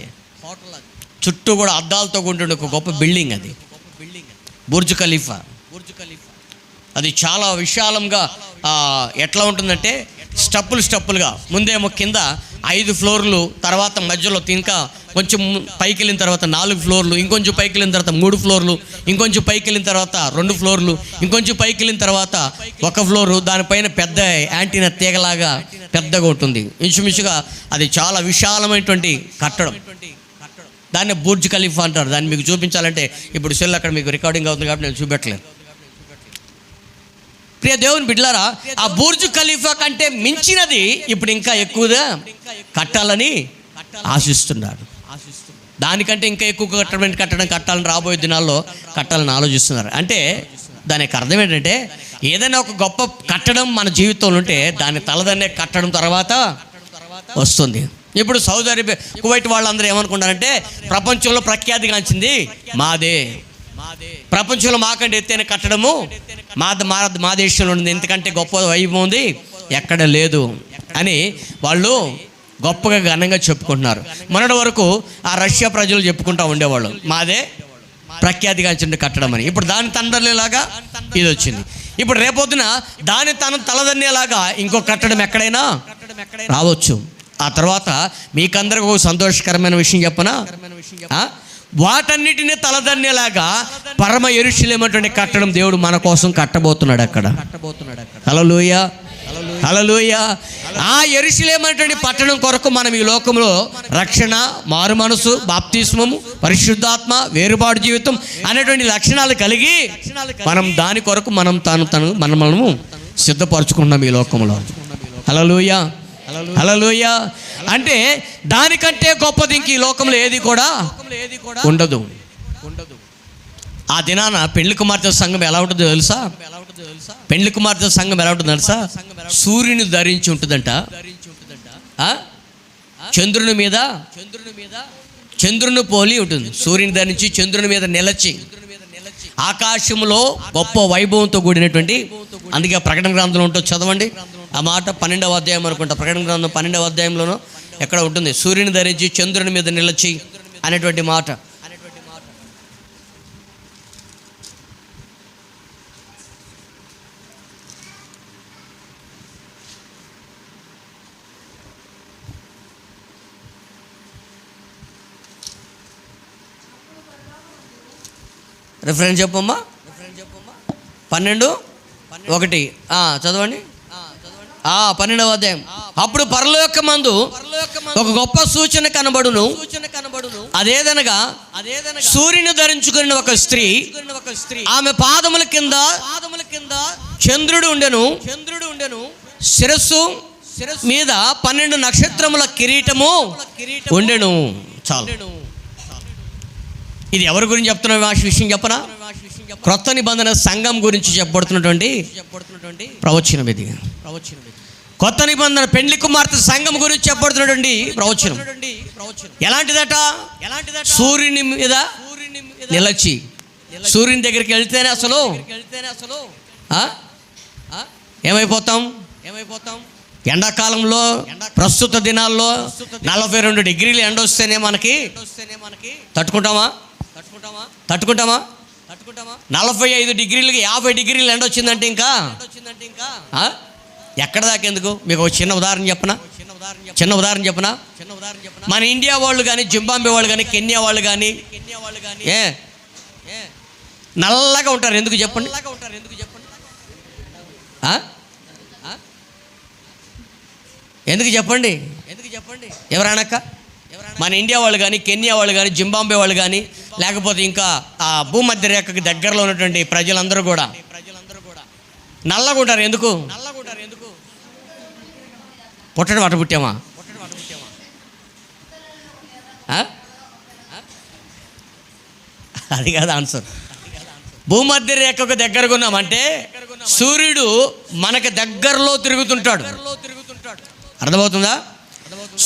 చుట్టూ కూడా అద్దాలతో ఉంటుండే ఒక గొప్ప బిల్డింగ్ అది బుర్జ్ ఖలీఫా. అది చాలా విశాలంగా ఎట్లా ఉంటుందంటే స్టెప్పులుగా, ముందేమో కింద 5 ఫ్లోర్లు, తర్వాత మధ్యలో ఇంకా కొంచెం పైకి వెళ్ళిన తర్వాత 4 ఫ్లోర్లు, ఇంకొంచెం పైకి వెళ్ళిన తర్వాత 3 ఫ్లోర్లు, ఇంకొంచెం పైకి వెళ్ళిన తర్వాత 2 ఫ్లోర్లు, ఇంకొంచెం పైకి వెళ్ళిన తర్వాత 1 ఫ్లోరు. దానిపైన పెద్ద యాంటీనా తీగలాగా పెద్దగా ఉంటుంది. ఇంచుమించుగా అది చాలా విశాలమైనటువంటి కట్టడం. దాన్ని బుర్జ్ ఖలీఫా అంటారు. దాన్ని మీకు చూపించాలంటే ఇప్పుడు సెల్ అక్కడ మీకు రికార్డింగ్ అవుతుంది కాబట్టి నేను చూపెట్టలేదు. ప్రియ దేవుని బిడ్డలారా, ఆ బుర్జ్ ఖలీఫా కంటే మించినది ఇప్పుడు ఇంకా ఎక్కువగా కట్టాలని ఆశిస్తున్నారు. దానికంటే ఇంకా ఎక్కువ కట్టాలని రాబోయే దినాల్లో కట్టాలని ఆలోచిస్తున్నారు. అంటే దానికి అర్థం ఏంటంటే, ఏదైనా ఒక గొప్ప కట్టడం మన జీవితంలో ఉంటే దాని తలదన్నే కట్టడం తర్వాత వస్తుంది. ఇప్పుడు సౌదీ అరేబియా, కువైట్ వాళ్ళందరూ ఏమనుకుంటారంటే, ప్రపంచంలో ప్రఖ్యాతిగాంచింది మాదే, ప్రపంచంలో మాకంటే ఎత్తైన కట్టడము మా దేశంలో ఉంది, ఎందుకంటే గొప్ప వైభవం ఉంది, ఎక్కడ లేదు అని వాళ్ళు గొప్పగా ఘనంగా చెప్పుకుంటున్నారు. మొన్నటి వరకు ఆ రష్యా ప్రజలు చెప్పుకుంటూ ఉండేవాళ్ళు, మాదే ప్రఖ్యాతిగాంచిన కట్టడం అని. ఇప్పుడు దాని తండ్రిలాగా ఇది వచ్చింది. ఇప్పుడు రేపొద్దున దాని తలదన్నేలాగా ఇంకో కట్టడం ఎక్కడైనా రావచ్చు. ఆ తర్వాత మీకందరికీ ఒక సంతోషకరమైన విషయం చెప్పనా? వాటన్నిటిని తలదన్నేలాగా పరమ యెరూషలేము కట్టడం దేవుడు మన కోసం కట్టబోతున్నాడు అక్కడ. హల్లెలూయా, హల్లెలూయా. ఆ యెరూషలేము పట్టణం కొరకు మనం ఈ లోకంలో రక్షణ, మారు మనసు, బాప్తిస్మము, పరిశుద్ధాత్మ, వేరుపాటు జీవితం అనేటువంటి లక్షణాలు కలిగి మనం దాని కొరకు మనము సిద్ధపరచుకున్నాం ఈ లోకంలో. హల్లెలూయా, హల్లెలూయా. అంటే దానికంటే గొప్పది ఇంక ఈ లోకంలో ఏది కూడా ఉండదు. ఆ దినాన పెళ్లి కుమార్తె సంఘం ఎలా ఉంటుందో తెలుసా? పెళ్లి కుమార్తె సంఘం ఎలా ఉంటుందో తెలుసా? సూర్యుని ధరించి ఉంటుందంట. చంద్రుని పోలి ఉంటుంది. సూర్యుని ధరించి చంద్రుని మీద నిలచి ఆకాశంలో గొప్ప వైభవంతో కూడినటువంటి, అందుకే ప్రకటన గ్రంథంలో ఉంటుంది, చదవండి ఆ మాట. 12వ అధ్యాయం అనుకుంటా, ప్రకటన గ్రంథం 12వ అధ్యాయంలోనూ ఎక్కడ ఉంటుంది, సూర్యుని ధరించి చంద్రుని మీద నిలచి అనేటువంటి మాట. రిఫరెన్స్ చెప్పమ్మా. 12:1 చదవండి. 12వ అధ్యాయం. అప్పుడు పరలోకమందు ఒక గొప్ప సూచన కనబడును. అదేదనగా సూర్యుని ధరించుకున్న ఒక స్త్రీ, ఆమె పాదముల కింద చంద్రుడు ఉండెను. శిరస్సు మీద 12 నక్షత్రముల కిరీటము ఉండెను. చాలు. ఇది ఎవరి గురించి చెప్తున్న విషయం చెప్పనా? క్రొత్త నిబంధన సంఘం గురించి చెప్పబడుతున్నటువంటి ప్రవచనం ఇది. కొత్త నిబంధన పెండ్లి కుమార్తె సంఘం గురించి చెప్పబడుతున్నటువంటి ప్రవచనం. ఎలాంటిదట? సూర్యుని మీద నిలచి, సూర్యుని దగ్గరికి వెళ్తేనే అసలు ఏమైపోతాం? ఎండాకాలంలో ప్రస్తుత దినాల్లో 42 డిగ్రీలు ఎండ వస్తేనే మనకి తట్టుకుంటామా? 45 డిగ్రీలకి 50 డిగ్రీలు ఎండ వచ్చిందంటే ఇంకా ఎక్కడ దాకా ఎందుకు? మీకు ఒక చిన్న ఉదాహరణ చెప్పనా? మన ఇండియా వాళ్ళు కానీ, జింబాబ్వే వాళ్ళు కానీ, కెన్యా వాళ్ళు కానీ నల్లగా ఉంటారు. ఎందుకు చెప్పండి? ఎందుకు చెప్పండి? ఎవరనక్క? మన ఇండియా వాళ్ళు కానీ, కెన్యా వాళ్ళు కానీ, జింబాబ్వే వాళ్ళు కానీ, లేకపోతే ఇంకా ఆ భూమధ్య రేఖకి దగ్గరలో ఉన్నటువంటి ప్రజలందరూ కూడా నల్లగా ఉంటారు. ఎందుకు? పుట్టడం అటు పుట్టామా? అది కాదు ఆన్సర్. భూమధ్య రేఖకు దగ్గరగా ఉన్నామంటే సూర్యుడు మనకి దగ్గరలో తిరుగుతుంటాడు. అర్థమవుతుందా?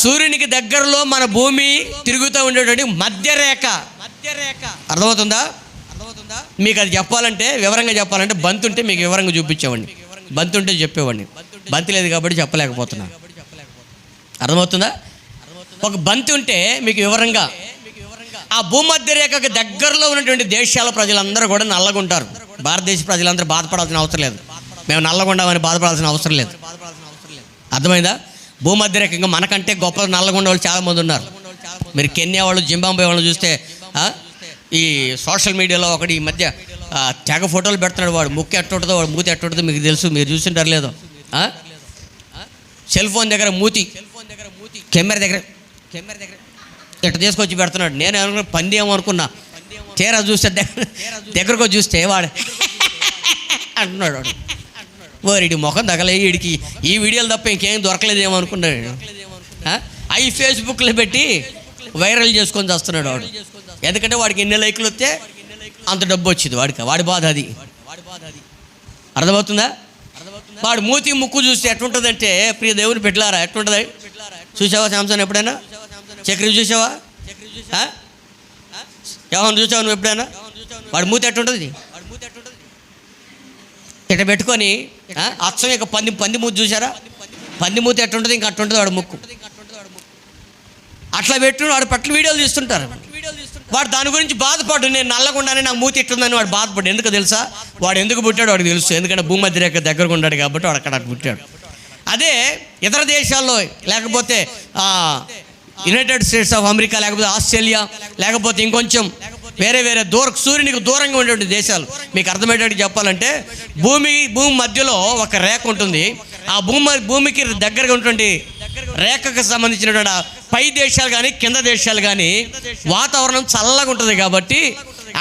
సూర్యునికి దగ్గరలో మన భూమి తిరుగుతూ ఉండేటువంటి మధ్యరేఖ. అర్థమవుతుందా? మీకు అది చెప్పాలంటే, వివరంగా చెప్పాలంటే బంతి ఉంటే మీకు వివరంగా చూపించేవాడిని. బంతి ఉంటే చెప్పేవాడిని. బంతి లేదు కాబట్టి చెప్పలేకపోతున్నా. అర్థమవుతుందా? ఒక బంతి ఉంటే మీకు వివరంగా, ఆ భూమధ్య రేఖకు దగ్గరలో ఉన్నటువంటి దేశాల ప్రజలందరూ కూడా నల్లగా ఉంటారు. భారతదేశ ప్రజలందరూ బాధపడాల్సిన అవసరం లేదు. మేము నల్లగా ఉండామని బాధపడాల్సిన అవసరం లేదు. అర్థమైందా? భూమధ్య రేఖ ఇంకా మనకంటే గొప్ప నల్లగా ఉండే వాళ్ళు చాలామంది ఉన్నారు. మీరు కెన్యా వాళ్ళు, జింబాబ్వే వాళ్ళు చూస్తే ఈ సోషల్ మీడియాలో ఒకటి ఈ మధ్య తెగ ఫోటోలు పెడుతున్నాడు. వాడు ముక్కు ఎట్టుంటుందో, వాడు మూతి ఎట్టుంటుందో మీకు తెలుసు. మీరు చూసింటారు లేదో? సెల్ ఫోన్ దగ్గర మూతి, కెమెరా దగ్గర ఇట్లా తీసుకొచ్చి పెడుతున్నాడు. నేను అనుకున్నా పంది ఏమో అనుకున్నా. తీరా చూస్తే దగ్గరకు చూస్తే వాడు అంటున్నాడు. వాడు వాడి ముఖం తగలే, వీడికి ఈ వీడియోలు తప్ప ఇంకేం దొరకలేదేమో అనుకున్నాడు. అవి ఫేస్బుక్లో పెట్టి వైరల్ చేసుకొని వస్తున్నాడు వాడు. ఎందుకంటే వాడికి ఎన్ని లైకులు వస్తే అంత డబ్బు వచ్చింది వాడి బాధ అది. అర్థమవుతుందా? వాడు మూతి ముక్కు చూస్తే ఎట్లుంటుందంటే, ప్రియ దేవుని పెట్టారా ఎట్లుంటుంది? చూసావా శాంసన్ ఎప్పుడైనా? చక్రి చూసావా? ఎవరు చూసావు నువ్వు ఎప్పుడైనా? వాడి మూతి ఎట్లుంటుంది? ఇట్లా పెట్టుకొని అచ్చం ఇక పంది మూతి చూసారా? పంది మూతి ఎట్లుంటుంది? ఇంకా అట్లుంటుంది వాడు ముక్కు. అట్లా పెట్టుకుని వాడు పట్ల వీడియోలు తీస్తుంటారు. వాడు దాని గురించి బాధపడు, నేను నల్లగుండానే నాకు మూతి ఇట్టుందని వాడు బాధపడు. ఎందుకు తెలుసా? వాడు ఎందుకు పుట్టాడు వాడికి తెలుసు. ఎందుకంటే భూమధ్య రేఖ దగ్గరకు ఉన్నాడు కాబట్టి వాడు అక్కడ పుట్టాడు. అదే ఇతర దేశాల్లో, లేకపోతే యునైటెడ్ స్టేట్స్ ఆఫ్ అమెరికా, లేకపోతే ఆస్ట్రేలియా, లేకపోతే ఇంకొంచెం వేరే సూర్యునికి దూరంగా ఉండేటువంటి దేశాలు, మీకు అర్థమయ్యేటట్టు చెప్పాలంటే భూమి మధ్యలో ఒక రేఖ ఉంటుంది. ఆ భూమికి దగ్గరగా ఉన్నటువంటి రేఖకు సంబంధించినటువంటి పై దేశాలు కానీ, కింద దేశాలు కానీ వాతావరణం చల్లగా ఉంటుంది కాబట్టి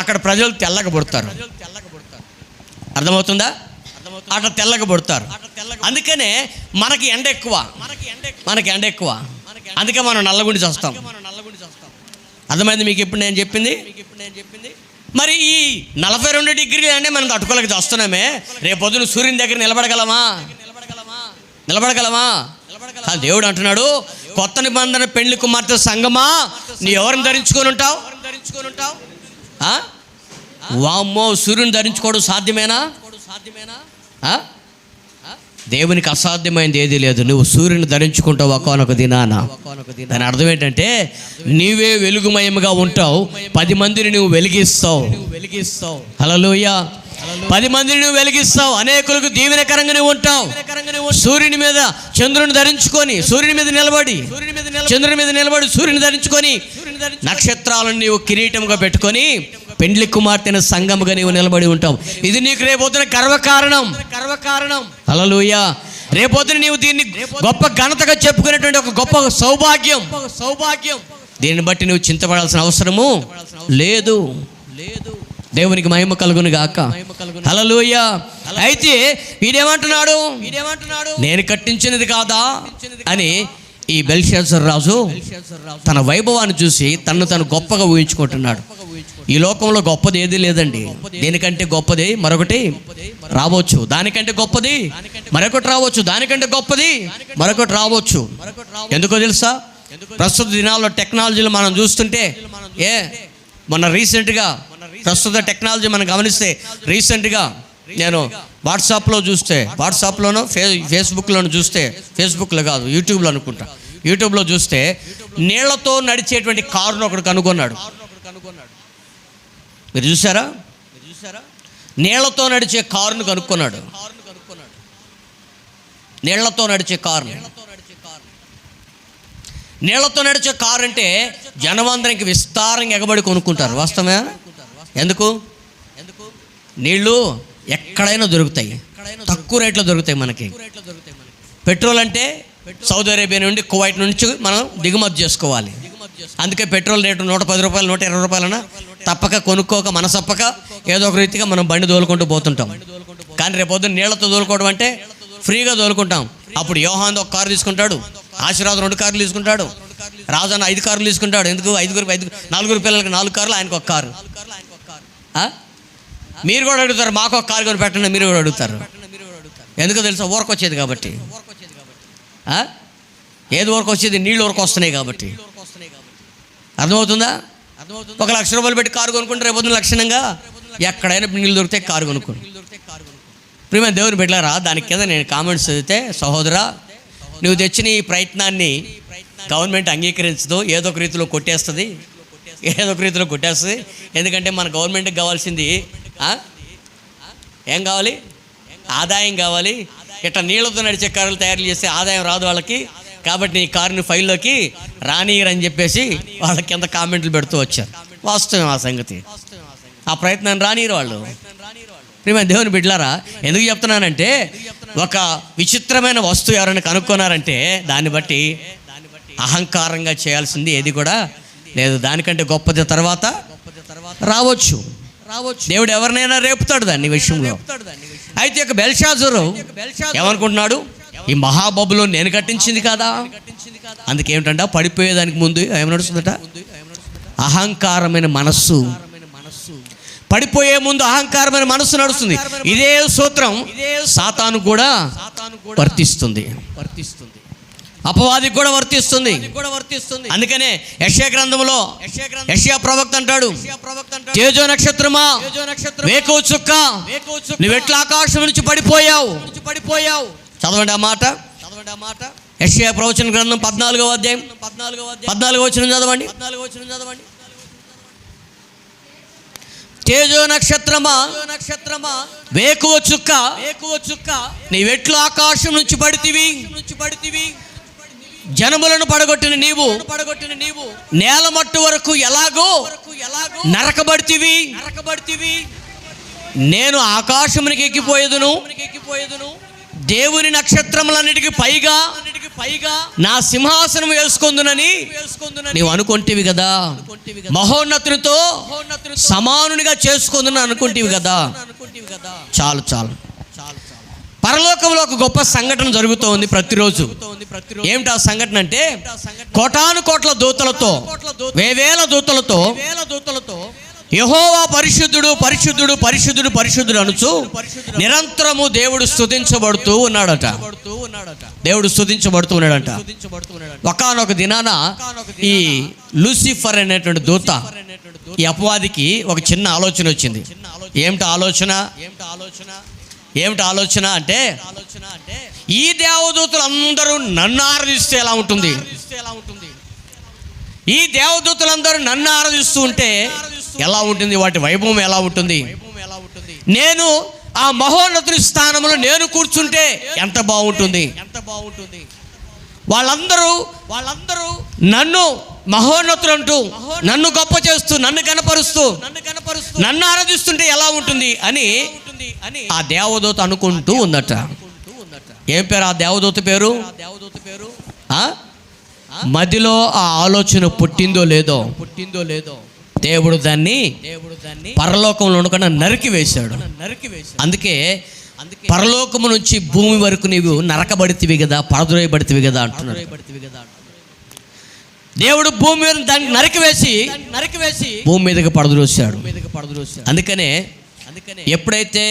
అక్కడ ప్రజలు తెల్లగా పుడతారు. అర్థమవుతుందా? అట్లా తెల్లగా పుడతారు. అందుకనే మనకి ఎండ ఎక్కువ. అందుకే మనం నల్లగుండి చేస్తాం. అర్థమైంది మీకు ఇప్పుడు నేను చెప్పింది? మరి ఈ 42 డిగ్రీలు అంటే మనం తట్టుకోలేక చేస్తున్నామే. రేపొద్దున సూర్యుని దగ్గర నిలబడగలమా? దేవుడు అంటున్నాడు, కొత్త నిబంధన పెండ్లి కుమార్తె సంగమా, నీ ఎవరిని ధరించుకొని ఉంటావు? వామ్మో, సూర్యుని ధరించుకోవడం సాధ్యమేనా? దేవునికి అసాధ్యమైనది ఏది లేదు. నువ్వు సూర్యుని ధరించుకుంటావు ఒకానొక దినాన. దాని అర్థం ఏంటంటే నీవే వెలుగుమయముగా ఉంటావు, 10 మందిని నువ్వు వెలిగిస్తావు. హల్లెలూయా. 10 మందిని నువ్వు వెలిగిస్తావు, అనేకులకు దీవెనకరంగా నువ్వు ఉంటావు. సూర్యుని మీద చంద్రుని ధరించుకొని, సూర్యుని మీద నిలబడి చంద్రుని మీద నిలబడి సూర్యుని ధరించుకొని, నక్షత్రాలను నీవు కిరీటంగా పెట్టుకొని పెండ్లి కుమార్తెన సంఘముగా నీవు నిలబడి ఉంటావు. ఇది నీకు రేపొద్దున గర్వకారణం. హల్లెలూయా. రేపొద్దున నీవు దీన్ని గొప్ప ఘనతగా చెప్పుకునేటువంటి ఒక గొప్ప సౌభాగ్యం. దీన్ని బట్టి నువ్వు చింతపడాల్సిన అవసరము లేదు. దేవునికి మహిమ కలుగును గాక. హల్లెలూయా. అయితే వీడేమంటున్నాడు, నేను కట్టించినది కాదా అని ఈ బెల్షాజర్ రాజు తన వైభవాన్ని చూసి తను గొప్పగా ఊహించుకుంటున్నాడు. ఈ లోకంలో గొప్పది ఏది లేదండి. దీనికంటే గొప్పది మరొకటి రావచ్చు, దానికంటే గొప్పది మరొకటి రావచ్చు, దానికంటే గొప్పది మరొకటి రావచ్చు. ఎందుకో తెలుసా? ప్రస్తుత దినాల్లో టెక్నాలజీలు మనం చూస్తుంటే మొన్న రీసెంట్గా ప్రస్తుత టెక్నాలజీ మనం గమనిస్తే రీసెంట్గా నేను వాట్సాప్లోనో ఫేస్బుక్లోనూ చూస్తే, ఫేస్బుక్లో కాదు యూట్యూబ్లో అనుకుంటా, యూట్యూబ్లో చూస్తే నీళ్లతో నడిచేటువంటి కారును ఒకడు కనుగొన్నాడు. మీరు చూసారా? నీళ్లతో నడిచే కారును కనుక్కున్నాడు. నీళ్లతో నడిచే కారు అంటే జనమందరికి విస్తారంగా ఎగబడి కొనుక్కుంటారు. వాస్తవమే? ఎందుకు? నీళ్ళు ఎక్కడైనా దొరుకుతాయి, తక్కువ రేట్లో దొరుకుతాయి. మనకి పెట్రోల్ అంటే సౌదీ అరేబియా నుండి, కువైట్ నుంచి మనం దిగుమతి చేసుకోవాలి. అందుకే పెట్రోల్ రేటు 110 రూపాయలు, 120 రూపాయలన తప్పక కొనుక్కోక మనసప్పక ఏదో ఒక రీతిగా మనం బండి తోలుకుంటూ పోతుంటాం. కానీ రేపొద్దున నీళ్లతో తోలుకోవడం అంటే ఫ్రీగా తోలుకుంటాం. అప్పుడు యోహాన్ ఒక కారు తీసుకుంటాడు, ఆశీర్వాదం 2 కార్లు తీసుకుంటాడు, రాజన్న 5 కార్లు తీసుకుంటాడు. ఎందుకు? 4 పిల్లలకి 4 కార్లు, ఆయనకు ఒక కారు. మీరు కూడా అడుగుతారు, మాకు ఒక కారు కొని పెట్టండి. మీరు కూడా అడుగుతారు. ఎందుకు తెలుసా? ఊరకు వచ్చేది కాబట్టి. ఏది ఊరకు వచ్చేది? నీళ్ళు ఊరకు వస్తున్నాయి కాబట్టి. అర్థమవుతుందా? 1 లక్ష రూపాయలు పెట్టి కారు కొనుక్కుంటే రేపొద్దున లక్షణంగా ఎక్కడైనా నీళ్ళు దొరికితే కారు కొనుక్కోండి. ప్రియమైన దేవుని బిడ్డలారా, దాని కింద నేను కామెంట్స్ చదివితే, సహోదరా నువ్వు తెచ్చిన ఈ ప్రయత్నాన్ని గవర్నమెంట్ అంగీకరించదు, ఏదో ఒక రీతిలో కొట్టేస్తుంది. ఎందుకంటే మన గవర్నమెంట్కి కావాల్సింది ఏం కావాలి? ఆదాయం కావాలి. ఇట్లా నీళ్ళతో నడిచే కారులు తయారు చేస్తే ఆదాయం రాదు వాళ్ళకి. కాబట్టి నీ కారుని ఫైల్లోకి రానియరని చెప్పేసి వాళ్ళ కింద కామెంట్లు పెడుతూ వచ్చారు. వాస్తవం ఆ సంగతి. ఆ ప్రయత్నాన్ని రానియరు వాళ్ళు. ప్రియమైన దేవుని బిడ్డలారా, ఎందుకు చెప్తున్నానంటే, ఒక విచిత్రమైన వస్తువు ఎవరైనా కనుక్కున్నారంటే దాన్ని బట్టి అహంకారంగా చేయాల్సింది ఏది కూడా లేదు. దానికంటే గొప్పది తర్వాత రావచ్చు. దేవుడు ఎవరినైనా రేపుతాడు దాన్ని విషయంలో. అయితే ఒక బెల్షాజరు ఏమనుకుంటున్నాడు? ఈ మహాబబులోను నేను కట్టించింది కాదా? అందుకేమిటంట, పడిపోయేదానికి ముందు ఏమి నడుస్తుందట? అహంకారమైన మనస్సు. పడిపోయే ముందు అహంకారమైన మనస్సు నడుస్తుంది. ఇదే సూత్రం సాతాను కూడా వర్తిస్తుంది, అపవాదికి కూడా వర్తిస్తుంది. అందుకనే యెషయా గ్రంథంలో యెషయా ప్రవక్త అంటాడు, తేజో నక్షత్రమా, వేకువ చుక్క, నువ్వెట్లా ఆకాశం నుంచి పడిపోయావు. చదవండి ఆ మాట. యెషయా ప్రవచన గ్రంథం 14వ అధ్యాయం 14వ వచనం చదవండి. తేజో నక్షత్రమా, వేకువ చుక్క, నీవెట్లా ఆకాశం నుంచి పడితివి. జనములను పడగొట్టిన నీవు నేల మట్టు వరకు ఎలాగో నరకబడితివి. నేను ఆకాశమునికి ఎక్కిపోయేదును, దేవుని నక్షత్రములన్నిటికీ పైగా నా సింహాసనం వేసుకొందునని నీవు అనుకుంటేవి కదా. మహోన్నతునితో సమానునిగా చేసుకుందును అనుకుంటేవి కదా. చాలు. పరలోకంలో ఒక గొప్ప సంఘటన జరుగుతోంది ప్రతిరోజు. ఏమిటి ఆ సంఘటన అంటే, కోటాను కోట్ల దూతలతో, వేవేల దూతలతో యెహోవా పరిశుద్ధుడు పరిశుద్ధుడు పరిశుద్ధుడు పరిశుద్ధుడు అనుచు నిరంతరము దేవుడు స్తుతించబడుతూ ఉన్నాడట. ఒకానొక దినాన ఈ లూసిఫర్ అనేటువంటి దూత, ఈ అపవాదికి ఒక చిన్న ఆలోచన వచ్చింది. ఏమిటి ఆలోచన అంటే, ఈ దేవదూతలు అందరూ నన్ను ఆరాధిస్తే ఎలా ఉంటుంది, ఈ దేవదూతలందరూ నన్ను ఆరాధిస్తూ ఉంటే ఎలా ఉంటుంది, వాటి వైభవం ఎలా ఉంటుంది, నేను ఆ మహోన్నతుని స్థానంలో నేను కూర్చుంటే ఎంత బాగుంటుంది. వాళ్ళందరూ నన్ను మహోన్నతుడు అంటూ నన్ను గొప్ప చేస్తూ నన్ను కనపరుస్తూ నన్ను ఆరాధిస్తుంటే ఎలా ఉంటుంది అని ఆ దేవదూత అనుకుంటూ ఉందట. ఏం పేరు ఆ దేవదూత పేరు? మదిలో ఆ ఆలోచన పుట్టిందో లేదో దేవుడు దాన్ని పరలోకంలో ఉండకుండా నరికి వేశాడు. అందుకే పరలోకము నుంచి భూమి వరకు నీవు నరకబడితివి కదా, పడద్రోయబడితివి కదా అంటున్నాడు. దేవుడు భూమి మీద దాన్ని నరికివేసి భూమి మీదకి పడద్రోసాడు. అందుకనే ఎప్పుడైతే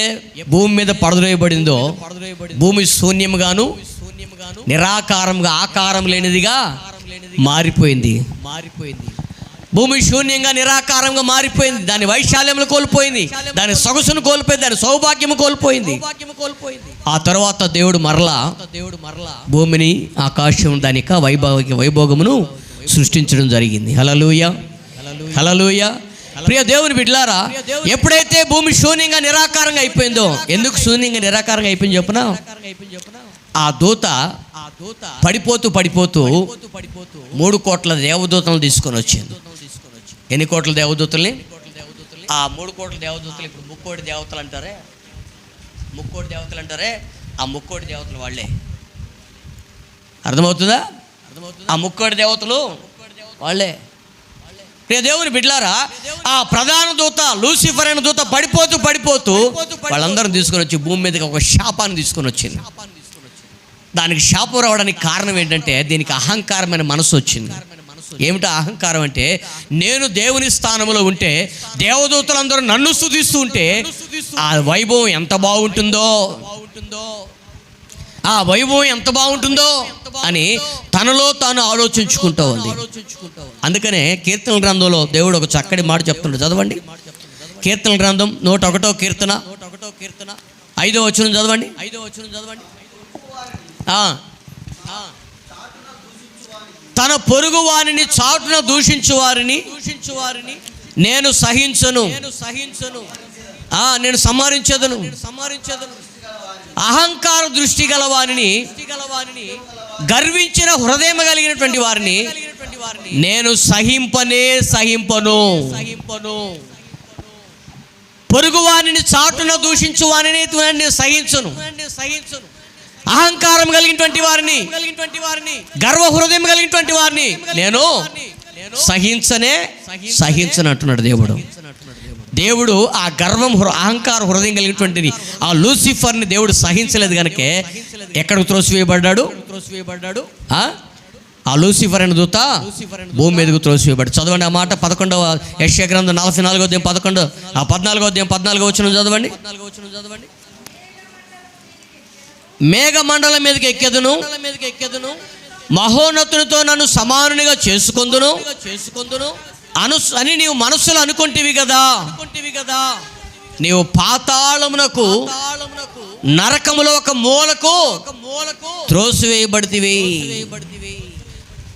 భూమి మీద పడద్రోయబడిందో భూమి శూన్యముగాను నిరాకారంగా ఆకారం లేనిదిగా మారిపోయింది. భూమి శూన్యంగా నిరాకారంగా మారిపోయింది. దాని వైశాల్యములు కోల్పోయింది, దాని సొగసును కోల్పోయింది, దాని సౌభాగ్యము కోల్పోయింది. ఆ తర్వాత దేవుడు మరలా భూమిని ఆకాశం దాని యొక్క వైభోగమును సృష్టించడం జరిగింది. హల్లెలూయా, హల్లెలూయా. ప్రియ దేవుని బిడ్డలారా, ఎప్పుడైతే భూమి శూన్యంగా నిరాకారంగా అయిపోయిందో, ఎందుకు శూన్యంగా నిరాకారంగా అయిపోయింది చెప్పునా? ఆ దూత పడిపోతూ 3 కోట్ల దేవదూతలను తీసుకొని వచ్చింది. ఎన్ని కోట్ల దేవదూతల్ని? ఆ 3 కోట్ల దేవదూతలు. ఇప్పుడు ముక్కోటి దేవతలు అంటారే, ఆ ముక్కోటి దేవతలు వాళ్ళే. అర్థమవుతుందా? ఆ ముక్కోటి దేవతలు వాళ్ళే. ప్రియ దేవుని బిడ్డలారా, ఆ ప్రధాన దూత లూసిఫర్ అనే దూత పడిపోతూ వాళ్ళందరూ తీసుకొని వచ్చి భూమి మీదకి ఒక శాపాన్ని తీసుకొని వచ్చింది. దానికి శాపం రావడానికి కారణం ఏంటంటే దీనికి అహంకారమైన మనసు వచ్చింది. ఏమిటో అహంకారం అంటే, నేను దేవుని స్థానంలో ఉంటే దేవదూతలందరూ నన్ను స్తుతిస్తూ ఉంటే ఆ వైభవం ఎంత బాగుంటుందో అని తనలో తాను ఆలోచించుకుంటూ ఉంది. అందుకనే కీర్తన గ్రంథంలో దేవుడు ఒక చక్కటి మాట చెప్తుండే. చదవండి కీర్తన గ్రంథం 101వ కీర్తన 5వ వచనం చదవండి. తన పొరుగు వారిని చాటున దూషించు వారిని నేను సహించను, నేను సంహరించదను. అహంకార దృష్టి గల వారిని, గర్వించిన హృదయం కలిగినటువంటి వారిని నేను సహింపను. పొరుగు వారిని చాటున దూషించు వారిని నేను సహించను. అహంకారం కలిగినటువంటి వారిని, గర్వ హృదయం కలిగినటువంటి వారిని నేను సహించను అంటున్నాడు దేవుడు. దేవుడు ఆ గర్వం అహంకార హృదయం కలిగినటువంటి ఆ లూసిఫర్ని దేవుడు సహించలేదు కనుక ఎక్కడికి త్రోసివేయబడ్డాడు? ఆ లూసిఫర్ అనే దూత భూమి మీదకు త్రోసివేయబడ్డాడు. చదవండి ఆ మాట. 11వ యెషయా గ్రంథం 44వ అధ్యాయం 14వ అధ్యాయం 14వ వచనం చదవండి. మేఘమండలం మీదకి ఎక్కెదను, మహోన్నతునితో నన్ను సమానునిగా చేసుకొందును అని నీవు మనస్సులో అనుకుంటివి కదా. నీవు పాతాళమునకు నరకములో ఒక మూలకు త్రోసివేయబడితివి.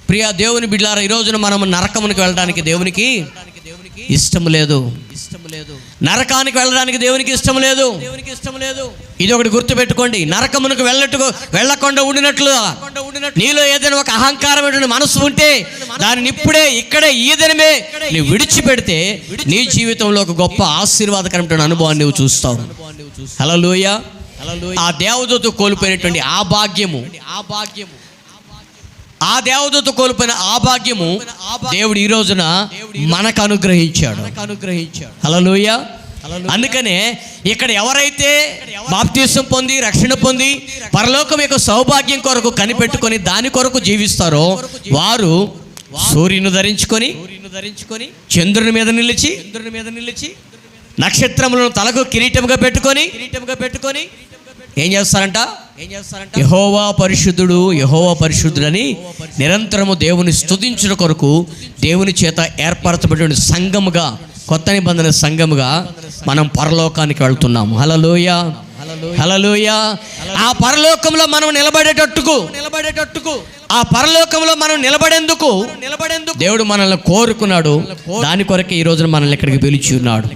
ప్రియ దేవుని బిడ్డలారా, ఈ రోజున మనం నరకమునికి వెళ్ళడానికి దేవునికి ఇష్టం లేదు. నరకానికి వెళ్ళడానికి దేవునికి ఇష్టం లేదు. ఇది ఒకటి గుర్తుపెట్టుకోండి. నరకమునకు వెళ్ళకుండా ఉండినట్లు నీలో ఏదైనా ఒక అహంకారమైన మనసు ఉంటే దానిని ఇక్కడే ఈ దినమే నీవు విడిచిపెడితే నీ జీవితంలో ఒక గొప్ప ఆశీర్వాదకరమైన అనుభవాన్ని నువ్వు చూస్తావు. హల్లెలూయా. ఆ దేవదూత కోల్పోయినటువంటి ఆ భాగ్యము, ఆ దేవదూత కోల్పోయిన ఆ భాగ్యము దేవుడు ఈ రోజున మనకు అనుగ్రహించాడు. హల్లెలూయా. అందుకనే ఇక్కడ ఎవరైతే బాప్తిసం పొంది రక్షణ పొంది పరలోకం యొక్క సౌభాగ్యం కొరకు కనిపెట్టుకొని దాని కొరకు జీవిస్తారో వారు సూర్యుని ధరించుకొని చంద్రుని మీద నిలిచి నక్షత్రములను తలకు కిరీటముగా పెట్టుకొని ఏం చేస్తారంట? యెహోవా పరిశుద్ధుడని నిరంతరము దేవుని స్తుతించుట కొరకు దేవుని చేత ఏర్పరచబడిన సంఘముగా, కొత్త నిబంధన సంఘముగా మనం పరలోకానికి వెళ్తున్నాము. హల్లెలూయా, హల్లెలూయా. ఆ పరలోకంలో మనం నిలబడేటట్టుకు ఆ పరలోకంలో మనం నిలబడేందుకు దేవుడు మనల్ని కోరుకున్నాడు. దాని కొరకే ఈ రోజున మనల్ని ఇక్కడికి పిలిచి ఉన్నాడు.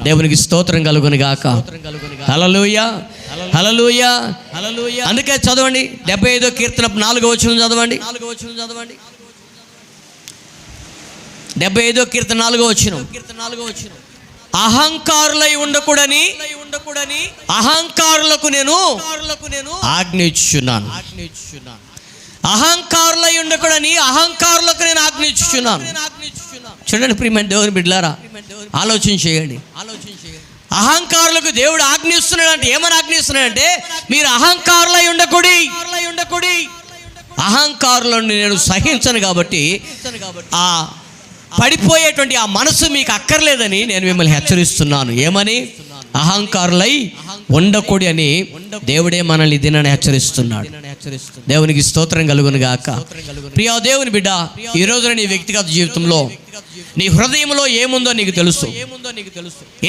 దేవునికి స్తోత్రం కలుగును గాక. హల్లెలూయా, హల్లెలూయా. అందుకే చదవండి 75వ కీర్తన 4వ వచనం చదవండి. 75వ కీర్తన 4వ వచనం. అహంకారులై ఉండకూడని అహంకారులకు నేను ఆజ్ఞ ఇచ్చుచున్నాను. అహంకారులై ఉండకూడని అహంకారులకు నేను ఆజ్ఞ ఇచ్చుచున్నాను. చూడండి ప్రియమైన దేవుని బిడ్డలారా, ఆలోచన చేయండి. అహంకారులకు దేవుడు ఆజ్ఞిస్తున్నాడంటే ఏమని ఆజ్ఞిస్తున్నాడంటే, మీరు అహంకారులై ఉండకూడి. అహంకారులను నేను సహించను కాబట్టి ఆ పడిపోయేటువంటి ఆ మనసు మీకు అక్కర్లేదని నేను మిమ్మల్ని హెచ్చరిస్తున్నాను. ఏమని? అహంకారులై ఉండకూడి అని దేవుడే మనల్ని దినాన్ని హెచ్చరిస్తున్నాడు. దేవునికి స్తోత్రం కలుగును గాక. ప్రియ దేవుని బిడ్డ, ఈ రోజున నీ వ్యక్తిగత జీవితంలో నీ హృదయంలో ఏముందో నీకు తెలుసు.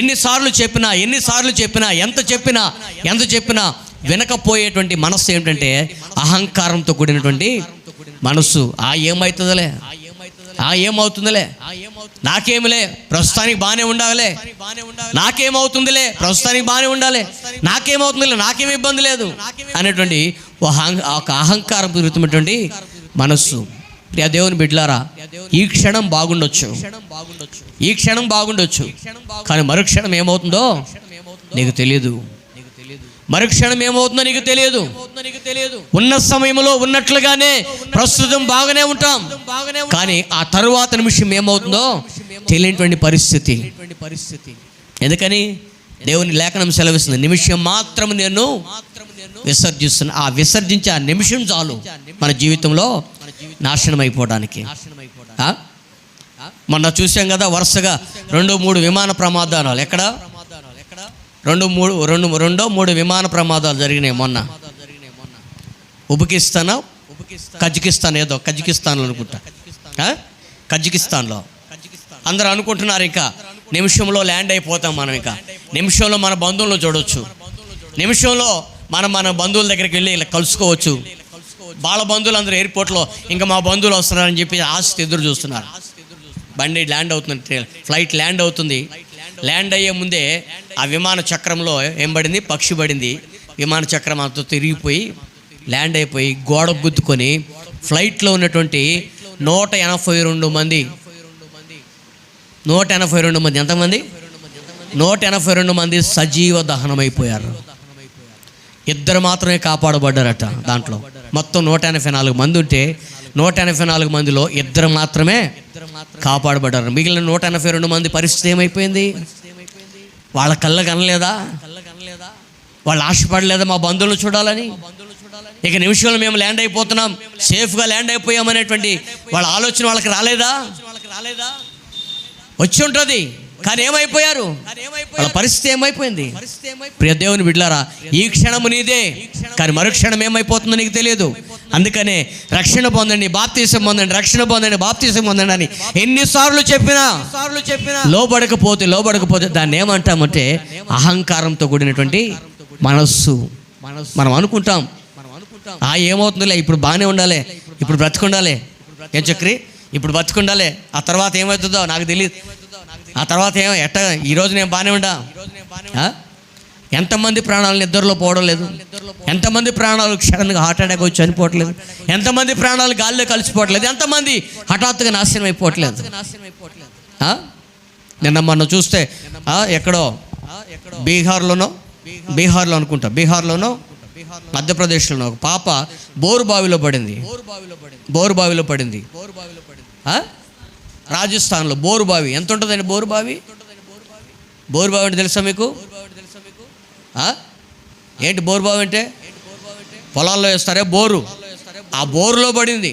ఎన్నిసార్లు చెప్పినా ఎంత చెప్పినా వినకపోయేటువంటి మనస్సు ఏమిటంటే అహంకారంతో కూడినటువంటి మనస్సు. ఏమవుతుందిలే, నాకేమిలే, ప్రస్తుతానికి బాగానే ఉండాలి, నాకేమవుతుందిలే, ప్రస్తుతానికి బాగానే ఉండాలి, నాకేమవుతుందిలే, నాకేమి ఇబ్బంది లేదు అనేటువంటి ఒక అహంకారం పెరుగుతున్నటువంటి మనస్సు. ప్రియ దేవుని బిడ్డలారా, ఈ క్షణం బాగుండొచ్చు, కానీ మరుక్షణం ఏమవుతుందో నీకు తెలియదు. ఉన్న సమయంలో ఉన్నట్లుగానే ప్రస్తుతం బాగానే ఉంటాం, కానీ ఆ తరువాత నిమిషం ఏమవుతుందో తెలియనటువంటి పరిస్థితి. ఎందుకని? దేవుని లేఖనం సెలవిస్తుంది, నిమిషం మాత్రం నేను విసర్జిస్తున్నా. ఆ విసర్జించే ఆ నిమిషం చాలు మన జీవితంలో నాశనం అయిపోవడానికి. మొన్న చూసాం కదా, వరుసగా 2-3 విమాన ప్రమాదాలు. ఎక్కడ? 2-3 విమాన ప్రమాదాలు జరిగినాయి మొన్న. కజకిస్తాన్ అనుకుంటా, కజకిస్తాన్లో. అందరూ అనుకుంటున్నారు ఇంకా నిమిషంలో ల్యాండ్ అయిపోతాం మనం, ఇంకా నిమిషంలో మన బంధువులను చూడవచ్చు, నిమిషంలో మన బంధువుల దగ్గరికి వెళ్ళి ఇలా కలుసుకోవచ్చు. వాళ్ళ బంధువులు అందరూ ఎయిర్పోర్ట్లో ఇంకా మా బంధువులు వస్తున్నారని చెప్పి ఆశతో ఎదురు చూస్తున్నారు. బండి ల్యాండ్ అవుతుంది, ఫ్లైట్ ల్యాండ్ అవుతుంది. ల్యాండ్ అయ్యే ముందే ఆ విమాన చక్రంలో ఏం పడింది? పక్షి పడింది. విమాన చక్రం అంతా తిరిగిపోయి ల్యాండ్ అయిపోయి గోడ గుద్దుకొని ఫ్లైట్లో ఉన్నటువంటి 182 మంది 182 మంది ఎంతమంది? 182 మంది సజీవ దహనం అయిపోయారు. 2 మాత్రమే కాపాడబడ్డారట. దాంట్లో మొత్తం 184 మంది ఉంటే 184 మందిలో 2 మాత్రమే కాపాడబడ్డారు. మిగిలిన 182 మంది పరిస్థితి ఏమైపోయింది? వాళ్ళ కళ్ళ కనలేదా? వాళ్ళు ఆశపడలేదా మా బంధువులు చూడాలని? ఇక నిమిషంలో మేము ల్యాండ్ అయిపోతున్నాం, సేఫ్గా ల్యాండ్ అయిపోయామనేటువంటి వాళ్ళ ఆలోచన వాళ్ళకి రాలేదా? వచ్చి ఉంటుంది, కానీ ఏమైపోయారు? వాళ్ళ పరిస్థితి ఏమైపోయింది? ప్రియ దేవుని బిడ్డలారా, ఈ క్షణము నీదే, కానీ మరుక్షణం ఏమైపోతుందో నీకు తెలియదు. అందుకనే రక్షణ పొందండి, బాప్తీసం పొందండి, రక్షణ పొందండి, బాప్తీసం పొందండి అని ఎన్నిసార్లు చెప్పినా లోబడకపోతే దాన్ని ఏమంటామంటే అహంకారంతో కూడినటువంటి మనస్సు. మనం అనుకుంటాం ఏమవుతుందిలే, ఇప్పుడు బాగానే ఉండాలి, ఇప్పుడు బ్రతుకుండాలి, ఏం చక్రి ఇప్పుడు బ్రతుకుండాలి, ఆ తర్వాత ఏమవుతుందో నాకు తెలియదు, ఆ తర్వాత ఈరోజు నేను బాగానే ఉండా. ఎంతమంది ప్రాణాలు నిద్రలో పోవడం లేదు, ఎంతమంది ప్రాణాలు క్షణంగా హార్ట్ అటాక్ వచ్చి చనిపోవట్లేదు, ఎంతమంది ప్రాణాలు గాలిలో కలిసిపోవట్లేదు, ఎంతమంది హఠాత్తుగా నాశనం అయిపోవట్లేదు. నిన్న మొన్న చూస్తే ఎక్కడో బీహార్లో అనుకుంటా, బీహార్లోనో మధ్యప్రదేశ్లోనో ఒక పాప బోరుబావిలో పడింది. రాజస్థాన్లో బోరుబావి. ఎంత ఉంటుందండి బోరుబావి? అంటే తెలుసా మీకు? ఏంటి బోరుబావి అంటే? పొలాల్లో వేస్తారే బోరు. ఆ బోరులో పడింది.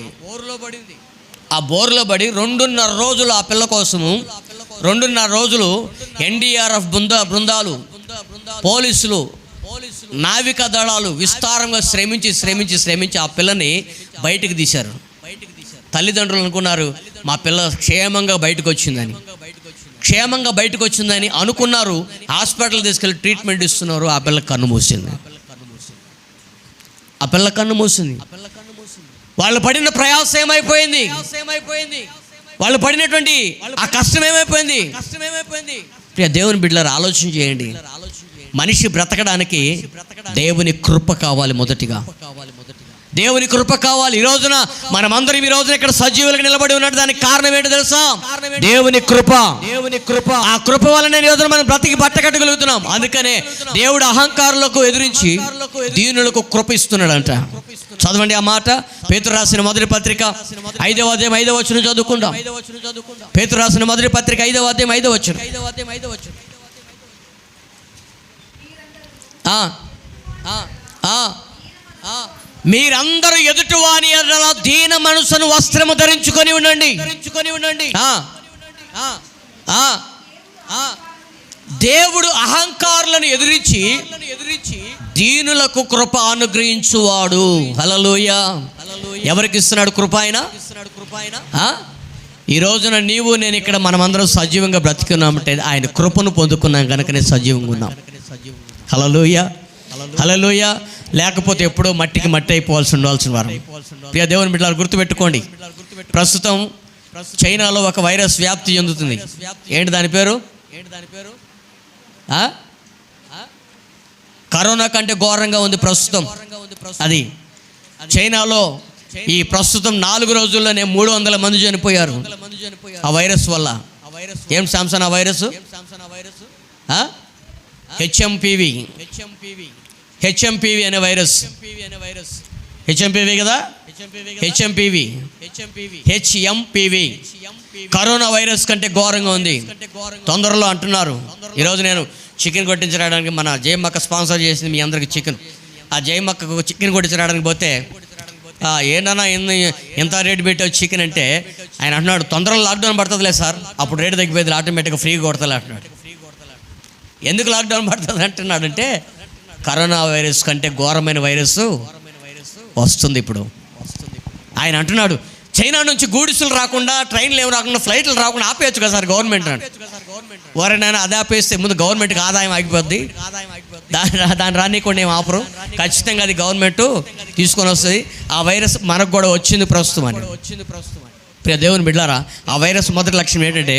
ఆ బోరులో పడి 2.5 రోజులు ఆ పిల్ల కోసము 2.5 రోజులు NDRF బృందాలు, పోలీసులు, నావికా దళాలు విస్తారంగా శ్రమించి ఆ పిల్లని బయటకు తీశారు. తల్లిదండ్రులు అనుకున్నారు మా పిల్ల క్షేమంగా బయటకు వచ్చిందని అనుకున్నారు. హాస్పిటల్ తీసుకెళ్ళి ట్రీట్మెంట్ ఇస్తున్నారు. ఆ పిల్ల కన్ను మూసింది. వాళ్ళు పడిన ప్రయాసం ఏమైపోయింది? వాళ్ళు పడినటువంటి ఆ కష్టం ఏమైపోయింది? దేవుని బిడ్డలారా, ఆలోచన చేయండి. మనిషి బ్రతకడానికి దేవుని కృప కావాలి మొదటిగా. దేవుని కృప కావాలి. ఈ రోజున మనమందరం ఈ రోజున ఇక్కడ సజీవులుగా నిలబడి ఉన్నట్టు దానికి కారణం ఏంటో తెలుసా? దేవుని కృప. ఆ కృప వలన ఈ రోజున మనం బ్రతికి బట్టకట్టగలుగుతున్నాం. అందుకనే దేవుడు అహంకారులకు ఎదిరించి దీనులకు కృప ఇస్తున్నాడంట. చదవండి ఆ మాట. పేతురు రాసిన మొదటి పత్రిక 5వ అధ్యాయం 5వ వచనం చదువుకుందాం. పేతురు రాసిన మొదటి పత్రిక 5వ అధ్యాయం 5వ వచనం. మీరందరూ ఎదుటివాని ఎడల దీన మనసును వస్త్రము ధరించుకొని ఉండండి. దేవుడు అహంకారులను ఎదిరించి దీనులకు కృప అనుగ్రహించువాడు. హల్లెలూయా. ఎవరికి ఇస్తున్నాడు కృప? ఆయన. ఈ రోజున నీవు నేను ఇక్కడ మనమందరం సజీవంగా బ్రతికున్నామంటే ఆయన కృపను పొందుకున్నాం కనుకనే సజీవంగా ఉన్నాం. హల్లెలూయా, హల్లెలూయా. లేకపోతే ఎప్పుడో మట్టికి మట్టి అయిపోవాల్సిన వారు. ప్రియ దేవుని బిడ్డలారా, గుర్తుపెట్టుకోండి, ప్రస్తుతం చైనాలో ఒక వైరస్ వ్యాప్తి చెందుతుంది. ఏంటి దాని పేరు? కరోనా కంటే ఘోరంగా ఉంది ప్రస్తుతం. అది చైనాలో ఈ ప్రస్తుతం 4 రోజుల్లోనే 300 మంది చనిపోయారు ఆ వైరస్ వల్ల. ఏం శాంసన్ ఆ వైరస్? హెచ్ఎంపివి అనే వైరస్. హెచ్ఎంపివి కదా, హెచ్ఎంపివి. కరోనా వైరస్ కంటే ఘోరంగా ఉంది. తొందరలో అంటున్నారు. ఈరోజు నేను చికెన్ కొట్టించడానికి మన జయమ్మక్క స్పాన్సర్ చేసింది మీ అందరికి చికెన్. ఆ జయమ్మక్కకు చికెన్ కొట్టించడానికి పోతే ఏంటన్నా ఎంత రేటు పెట్టావు చికెన్ అంటే ఆయన అంటున్నాడు, తొందరలో లాక్డౌన్ పడుతుందిలే సార్, అప్పుడు రేటు తగ్గిపోయింది, ఆటోమేటిక్గా ఫ్రీగా కొడతలే అంటున్నాడు. ఎందుకు లాక్డౌన్ పడుతుంది అంటున్నాడు అంటే కరోనా వైరస్ కంటే ఘోరమైన వైరస్ వస్తుంది ఇప్పుడు. ఆయన అంటున్నాడు, చైనా నుంచి గూడిసులు రాకుండా, ట్రైన్లు ఏమి రాకుండా, ఫ్లైట్లు రాకుండా ఆపేయచ్చు కదా సార్ గవర్నమెంట్ అన్నాడు. ఎవరైనా అది ఆపేస్తే ముందు గవర్నమెంట్కి ఆదాయం ఆగిపోద్ది, దాన్ని రానికుండా ఏం ఆపరు, ఖచ్చితంగా అది గవర్నమెంట్ తీసుకొని వస్తుంది. ఆ వైరస్ మనకు కూడా వచ్చింది ప్రస్తుతం అని. ప్రియ దేవుని బిడ్డలారా, ఆ వైరస్ మొదటి లక్షణం ఏంటంటే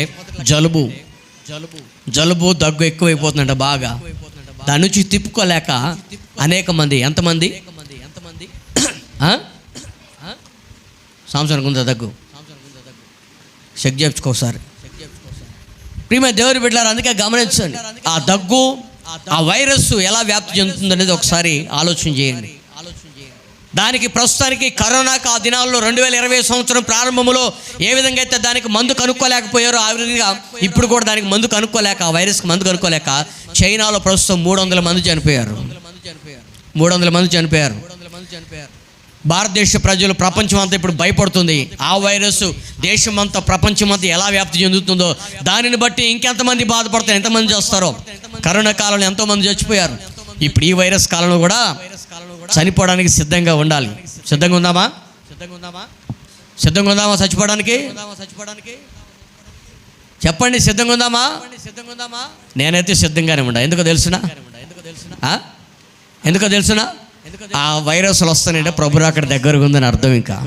జలుబు దగ్గు ఎక్కువైపోతుందంట బాగా. దాని నుంచి తిప్పుకోలేక అనేక మంది, ఎంతమంది సంవత్సరానికి ఉందా దగ్గు? చెక్ చేయించుకోసారి. ప్రియమైన దేవుని బిడ్డలారా, అందుకే గమనించండి, ఆ దగ్గు, ఆ వైరస్ ఎలా వ్యాప్తి చెందుతుంది అనేది ఒకసారి ఆలోచన చేయండి. దానికి ప్రస్తుతానికి కరోనాకు ఆ దినాల్లో 2020 సంవత్సరం ప్రారంభంలో ఏ విధంగా అయితే దానికి మందు కనుక్కోలేకపోయారో ఆ విధంగా ఇప్పుడు కూడా దానికి మందు కనుక్కోలేక, ఆ వైరస్కి మందు కనుక్కోలేక చైనాలో ప్రస్తుతం 300 మంది చనిపోయారు. 300 మంది చనిపోయారు. భారతదేశ ప్రజలు, ప్రపంచం అంతా ఇప్పుడు భయపడుతుంది. ఆ వైరస్ దేశమంతా, ప్రపంచమంతా ఎలా వ్యాప్తి చెందుతుందో దానిని బట్టి ఇంకెంతమంది బాధపడతారు, ఎంతమంది చేస్తారో. కరోనా కాలంలో ఎంతోమంది చచ్చిపోయారు. ఇప్పుడు ఈ వైరస్ కాలంలో కూడా చనిపోవడానికి సిద్ధంగా ఉండాలి. సిద్ధంగా ఉందామా? చచ్చిపోవడానికి చెప్పండి. సిద్ధంగా ఉందామా? నేనైతే సిద్ధంగానే ఉండా. ఎందుకో తెలుసునా? ఆ వైరస్లు వస్తానంటే ప్రభు అక్కడ దగ్గరగా ఉందని అర్థం. ఇంకా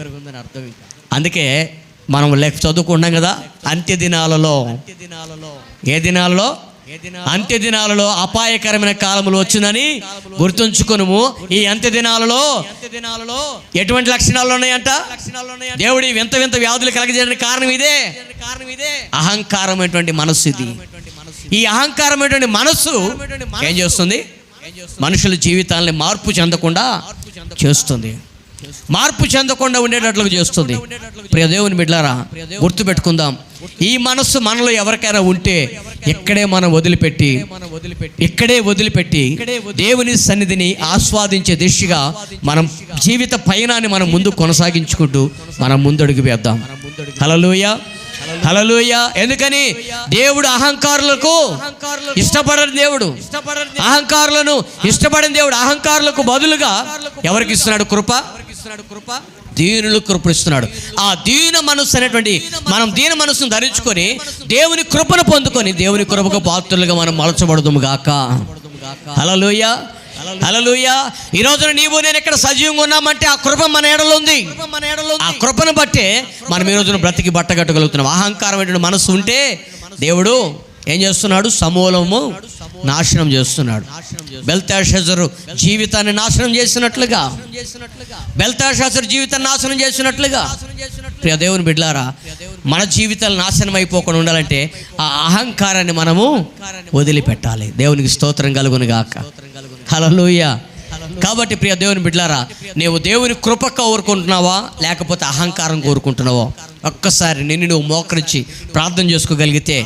అందుకే మనం చదువుకుంటాం కదా, అంత్య దినాలలో, ఏ దినాలలో? అంత్య దినాలలో అపాయకరమైన కాలములు వచ్చునని గుర్తుంచుకొనుము. ఈ అంత్య దినాలలో ఎటువంటి లక్షణాలు ఉన్నాయంట? దేవుడి వింత వింత వ్యాధులు కలగజేయడానికి కారణం ఇదే, అహంకారమైనటువంటి మనస్సు. ఇది ఈ అహంకారమైనటువంటి మనస్సు ఏం చేస్తుంది? మనుషుల జీవితాలని మార్పు చెందకుండా చేస్తుంది, మార్పు చెందకుండా ఉండేటట్లుగా చేస్తుంది. ప్రియ దేవుని బిడ్డలారా, గుర్తుపెట్టుకుందాం, ఈ మనస్సు మనలో ఎవరికైనా ఉంటే ఇక్కడే వదిలిపెట్టి దేవుని సన్నిధిని ఆస్వాదించే దిశగా మనం జీవిత పయనాన్ని మనం ముందు కొనసాగించుకుంటూ మనం ముందడుగు వేద్దాం. హల్లెలూయా, హల్లెలూయా. ఎందుకని? దేవుడు అహంకారులకు ఇష్టపడని దేవుడు, అహంకారులను ఇష్టపడిన దేవుడు. అహంకారులకు బదులుగా ఎవరికి ఇస్తున్నాడు కృప? దీనులకు కృప ఇస్తున్నాడు. ఆ దీన మనస్సు అనేటువంటి మనం దీన మనస్సును ధరించుకొని దేవుని కృపను పొందుకొని దేవుని కృపకు పాత్రులుగా మనం మలచబడదుము గాక. హల్లెలూయా, హల్లెలూయా. ఈ రోజున నీవు నేను ఇక్కడ సజీవంగా ఉన్నామంటే ఆ కృప మన ఎడలో ఉంది. ఆ కృపను బట్టే మనం ఈ రోజున బ్రతికి బట్టగట్టగలుగుతున్నాం. అహంకారమైన మనస్సు ఉంటే దేవుడు ఏం చేస్తున్నాడు? సమూలము నాశనం చేస్తున్నాడు. బెల్తెషాజరు జీవితాన్ని నాశనం చేసినట్లుగా, బెల్తెషాజరు జీవితాన్ని నాశనం చేసినట్లుగా ప్రియ దేవుని బిడ్డలారా, మన జీవితాలు నాశనం అయిపోకుండా ఉండాలంటే ఆ అహంకారాన్ని మనము వదిలిపెట్టాలి. దేవునికి స్తోత్రం కలుగును గాక. హల్లెలూయా. కాబట్టి ప్రియ దేవుని బిడ్డలారా, నీవు దేవుని కృప కోరుకుంటున్నావా లేకపోతే అహంకారం కోరుకుంటున్నావా? ఒక్కసారి నువ్వు మోకరించి ప్రార్థన చేసుకోగలిగితే,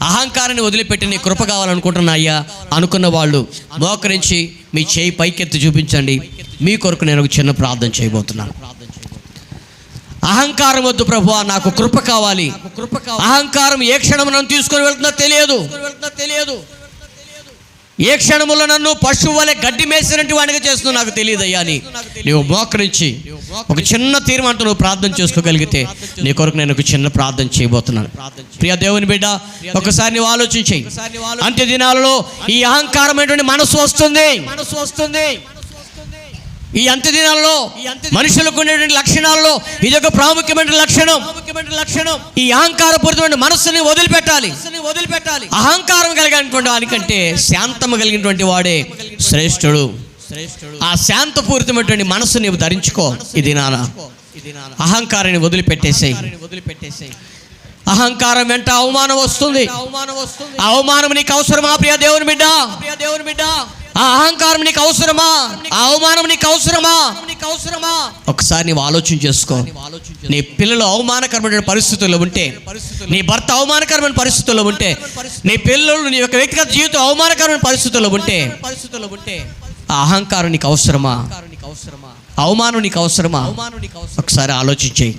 అహంకారాన్ని వదిలిపెట్టి నీ కృప కావాలనుకుంటున్నా అయ్యా అనుకున్న వాళ్ళు మోకరించి మీ చేయి పైకెత్తి చూపించండి. మీ కొరకు నేను ఒక చిన్న ప్రార్థన చేయబోతున్నాను. అహంకారం వద్దు ప్రభువా, నాకు కృప కావాలి. అహంకారం ఏ క్షణం నన్ను తీసుకొని వెళ్తుందో తెలియదు. ఏ క్షణములో నన్ను పశువు వలె గడ్డి మేసినట్టు వాడిగా చేస్తున్నావు నాకు తెలియదు అయ్యా అని నువ్వు మోకరించి ఒక చిన్న తీర్మానంతో నువ్వు ప్రార్థన చేసుకోగలిగితే నీ కొరకు నేను ఒక చిన్న ప్రార్థన చేయబోతున్నాను. ప్రియ దేవుని బిడ్డ, ఒకసారి నువ్వు ఆలోచించి, అంత్య దినాలలో ఈ అహంకారమైనటువంటి మనసు వస్తుంది. ఈ అంత్య దినాలలో మనుషులకు ఉండేటువంటి లక్షణాలలో ఇది ఒక ప్రాముఖ్యమైన లక్షణం. ఈ అహంకారపూరితమైన మనస్సుని వదిలిపెట్టాలి. అహంకారం కలిగినటువంటి వానికంటే శాంతము కలిగినటువంటి వాడే శ్రేష్ఠుడు. ఆ శాంతపూరితమైనటువంటి మనస్సు నీవు ధరించుకో. ఇది నాన్న అహంకారాన్ని వదిలిపెట్టేసేయి. అహంకారం వెంట అవమానం వస్తుంది. ఆ అవమానం నీకు అవసరమా ప్రియ దేవుని బిడ్డ? ఆ అహంకారం నీకు అవసరమా? ఆ అవమానం నీకు అవసరమా? ఒకసారి నీవు ఆలోచన చేసుకో. నీ పిల్లలు అవమానకరమైన పరిస్థితుల్లో ఉంటే, నీ భర్త అవమానకరమైన పరిస్థితుల్లో ఉంటే, నీ పిల్లలు నీ యొక్క వ్యక్తిగత జీవితం అవమానకరమైన పరిస్థితుల్లో ఉంటే, ఆ అహంకారం నీకు అవసరమా? అవమానం నీకు అవసరమా? ఒకసారి ఆలోచించేయి.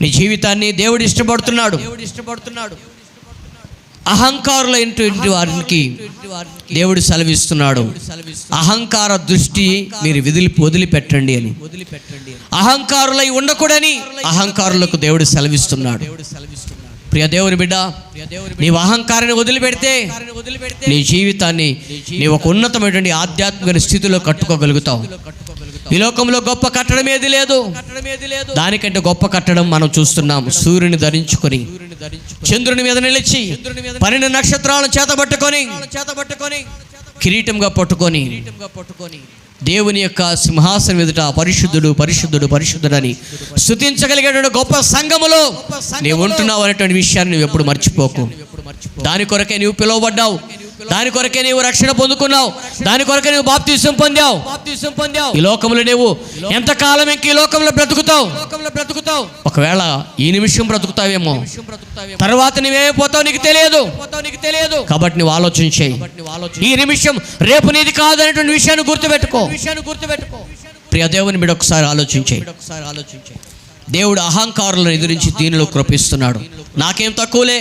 నీ జీవితాన్ని దేవుడు ఇష్టపడుతున్నాడు. అహంకారులైనటువంటి వారికి దేవుడు సెలవిస్తున్నాడు, అహంకార దృష్టి మీరు వదిలిపెట్టండి అని. అహంకారులై ఉండకూడని అహంకారులకు దేవుడు సెలవిస్తున్నాడు. ప్రియ దేవుని బిడ్డ, నీవు అహంకారాన్ని వదిలిపెడితే నీ జీవితాన్ని నీవు ఒక ఉన్నతమైనటువంటి ఆధ్యాత్మిక స్థితిలో కట్టుకోగలుగుతావు. ఈ లోకంలో గొప్ప కట్టడం ఏది లేదు. దానికంటే గొప్ప కట్టడం మనం చూస్తున్నాం. సూర్యుని ధరించుకొని, చంద్రుని మీద నిలిచి, 12 నక్షత్రాలను చేతబట్టుకొని, కిరీటంగా పట్టుకొని, దేవుని యొక్క సింహాసనం ఎదుట పరిశుద్ధుడు పరిశుద్ధుడు పరిశుద్ధుడని స్తుతించగలిగేటువంటి గొప్ప సంఘములో నీవు ఉంటున్నావు అనేటువంటి విషయాన్ని నువ్వు ఎప్పుడు మర్చిపోకు. దాని కొరకే నీవు పిలువబడ్డావు. దాని కొరకే నీవు రక్షణ పొందుకున్నావు. దాని కొరకే నువ్వు బాప్తిసం పొందావు. ఈ లోకంలో నీవు ఎంతకాలం ఇంక ఈ లోకంలో బ్రతుకుతావు? ఒకవేళ ఈ నిమిషం బ్రతుకుతావేమో, తర్వాత నువ్వేమైపోతావు నీకు తెలియదు. కాబట్టి నువ్వు ఆలోచన చేయి. ఈ నిమిషం రేపు నీది కాదు అనేటువంటి విషయాన్ని గుర్తుపెట్టుకో. ప్రియ దేవుని బిడ్డ, ఒకసారి ఆలోచించే. దేవుడు అహంకారులను ఎదిరించి దీనిలో కృపిస్తున్నాడు. నాకేం తక్కువలే,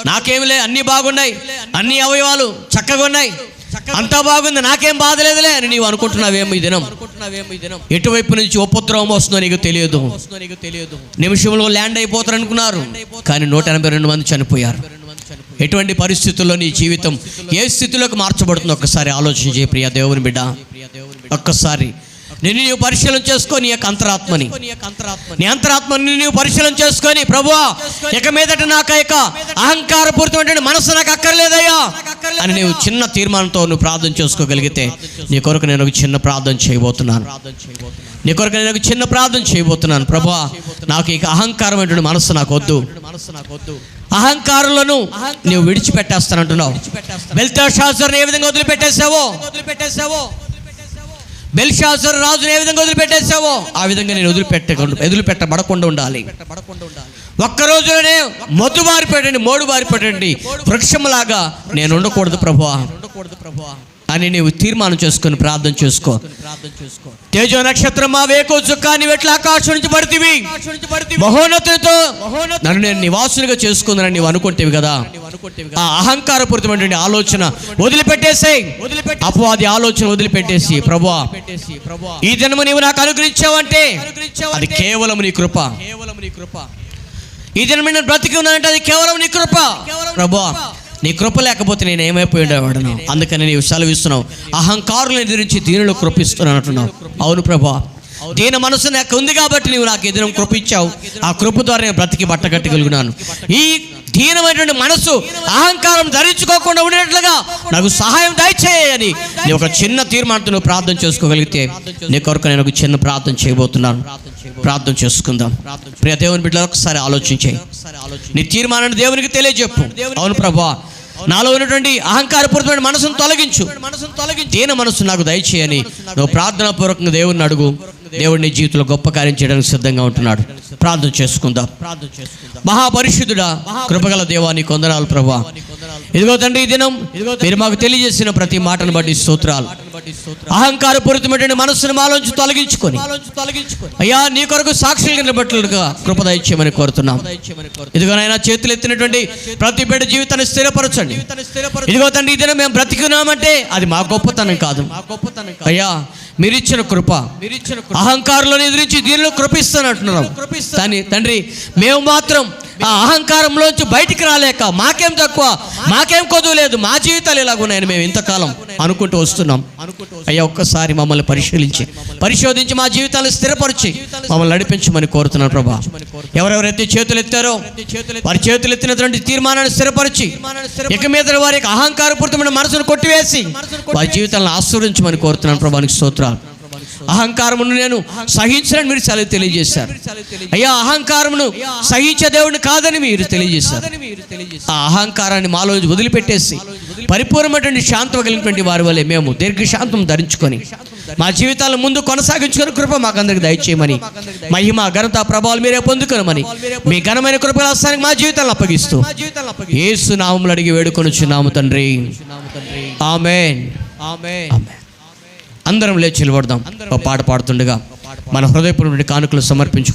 నాకేంలే, అన్నీ బాగున్నాయి, అన్ని అవయవాలు చక్కగా ఉన్నాయి, అంతా బాగుంది, నాకేం బాధలేదులే అని నీవు అనుకుంటున్నావేమో. ఈ దినం ఎటువైపు నుంచి ఉపద్రవం వస్తుందో నీకు తెలియదు. నిమిషంలో ల్యాండ్ అయిపోతారు అనుకున్నారు, కానీ 182 మంది చనిపోయారు. ఎటువంటి పరిస్థితుల్లో నీ జీవితం ఏ స్థితిలోకి మార్చబడుతుందో ఒక్కసారి ఆలోచన చేయ ప్రియ దేవుని బిడ్డ. ఒక్కసారి నిన్ను నీవు పరిశీలన చేసుకొని, నీ యొక్క అంతరాత్మని, నీ అంతరాత్మని నీవు పరిశీలన చేసుకొని, ప్రభువా ఇక మీదట నాకు యొక్క అహంకారపూరితమైన మనసు నాకు అక్కర్లేదయ్యా అని నీవు చిన్న తీర్మానంతో నువ్వు ప్రార్థన చేసుకోగలిగితే, నీ కొరకు నేను ఒక చిన్న ప్రార్థన చేయబోతున్నాను. ప్రభువా నాకు ఇక అహంకారమైనటువంటి మనసు నాకు వద్దు. అహంకారులను నీవు విడిచిపెట్టేస్తానంటున్నావు. బెల్తెషాజరుని ఏ విధంగా వదిలిపెట్టేశావో, బెల్షాజరు రాజును ఏ విధంగా వదిలిపెట్టేశావో ఆ విధంగా నేను వదిలిపెట్టబడకుండా ఉండాలి. ఒక్క రోజులోనే మోడు బారిపోయేటండి వృక్షంలాగా నేను ఉండకూడదు ప్రభువా అని నీవు తీర్మానం చేసుకొని ప్రార్థన చేసుకో. తేజో నక్షత్రమా వేకో చుక్కాని వెట్ల ఆకాశం నుంచి పడితివి, మహోన్నతునితో నన్ను నేను నివాసునిగా చేసుకుందని నీవు అనుకుంటేవి కదా. ఆ అహంకారపూరితమైనటువంటి ఆలోచన వదిలిపెట్టేసేయ్. అపవాది ఆలోచన వదిలిపెట్టేసి, ప్రభువా ఈ జన్మ నీవు నాకు అనుగ్రహించావంటే అది కేవలం నీ కృప. ఈ జన్మ నేను బ్రతికి ఉన్నానంటే అది కేవలం నీ కృప. ప్రభువా నీ కృప లేకపోతే నేను ఏమైపోయి ఉండేవాడును. అందుకని నీవు సెలవిస్తున్నావు, అహంకారులను ఎదిరించి దీనిలో కృపిస్తున్నాను అంటున్నావు. అవును ప్రభువా, దీని మనసు నాకు ఉంది కాబట్టి నీవు నాకు ఎదురు కృప ఇచ్చావు. ఆ కృప ద్వారా నేను బ్రతికి బట్టగట్టగలుగున్నాను. ఈ దీనమైనటువంటి మనసు, అహంకారం ధరించుకోకుండా ఉండేట్లుగా నాకు సహాయం దయచేయని నీ ఒక చిన్న తీర్మానంతో నువ్వు ప్రార్థన చేసుకోగలిగితే నీ కొరకు నేను ఒక చిన్న ప్రార్థన చేయబోతున్నాను. ప్రార్థన చేసుకుందాం. ప్రియ దేవుని బిడ్డలు ఒకసారి ఆలోచించే నీ తీర్మానాన్ని దేవునికి తెలియజెప్పు. అవును ప్రభువా, నాలో ఉన్నటువంటి అహంకారపూరితమైన మనసును తొలగించు, దీన మనసు నాకు దయచేయని నువ్వు ప్రార్థనా పూర్వకంగా దేవుడిని అడుగు. దేవుడు నీ జీవితంలో గొప్ప కార్యం చేయడానికి సిద్ధంగా ఉంటున్నాడు. ప్రార్థన చేసుకుందాం. మహాపరిశుద్ధుడా, కృపగల దేవా, నీకు వందనాలు ప్రభువా. ఇదిగో తండ్రి, ఈ దినం మీరు మాకు తెలియజేసిన ప్రతి మాటను బట్టి స్తోత్రాలు. అహంకారపూరితమైన మనస్సును మాలోంచి తొలగించుకొని అయ్యా నీ కొరకు సాక్షులుగా నిలబెట్టుగా కృప దయచేయమని కోరుతున్నాం. ఇదిగోనైనా చేతులు ఎత్తినటువంటి ప్రతి బిడ్డ జీవితాన్ని స్థిరపరచండి. ఇదిగో తండ్రి, ఈ దినం మేము బ్రతికున్నామంటే అది మా గొప్పతనం కాదు అయ్యా, మీరిచ్చిన కృప. అహంకారులను ఎదిరించి దీనిలో కృపిస్తానంటున్నాం. కానీ తండ్రి, మేము మాత్రం ఆ అహంకారంలోంచి బయటికి రాలేక మాకేం తక్కువ, మాకేం కొదువు లేదు, మా జీవితాలు ఇలాగున్నాయని మేము ఇంతకాలం అనుకుంటూ వస్తున్నాం. అయ్యా, ఒక్కసారి మమ్మల్ని పరిశోధించి మా జీవితాలను స్థిరపరిచి మమ్మల్ని నడిపించమని కోరుతున్నాను ప్రభా. ఎవరెవరైతే చేతులు ఎత్తారో వారి చేతులు ఎత్తినటువంటి తీర్మానాన్ని స్థిరపరిచి ఇక మీద వారి యొక్క అహంకారపూరితమైన మనసును కొట్టివేసి వారి జీవితాలను ఆశీర్వదించమని కోరుతున్నాను ప్రభానికి స్తోత్రాలు. అహంకారమును నేను సహించనని మీరు సెలవు తెలియజేశారు అయ్యా. అహంకారమును సహించే దేవుడిని కాదని మీరు తెలియజేశారు. ఆ అహంకారాన్ని మాలో వదిలిపెట్టేసి పరిపూర్ణమైనటువంటి శాంతం కలిగినటువంటి వారి వల్లే మేము దీర్ఘశాంతం ధరించుకొని మా జీవితాలను ముందు కొనసాగించుకొని కృప మాకందరికి దయచేయమని, మహిమ ఘనత ప్రభావాలు మీరే పొందుకోనమని మీ ఘనమైన కృపల హస్తానికి మా జీవితాలను అప్పగిస్తూ యేసు నామములో అడిగి వేడుకొనుచున్నాము తండ్రి. ఆమేన్. అందరం లేచి నిలబడదాం. పాట పాడుతుండగా మన హృదయపూర్వక కానుకలు సమర్పించుకుందాం.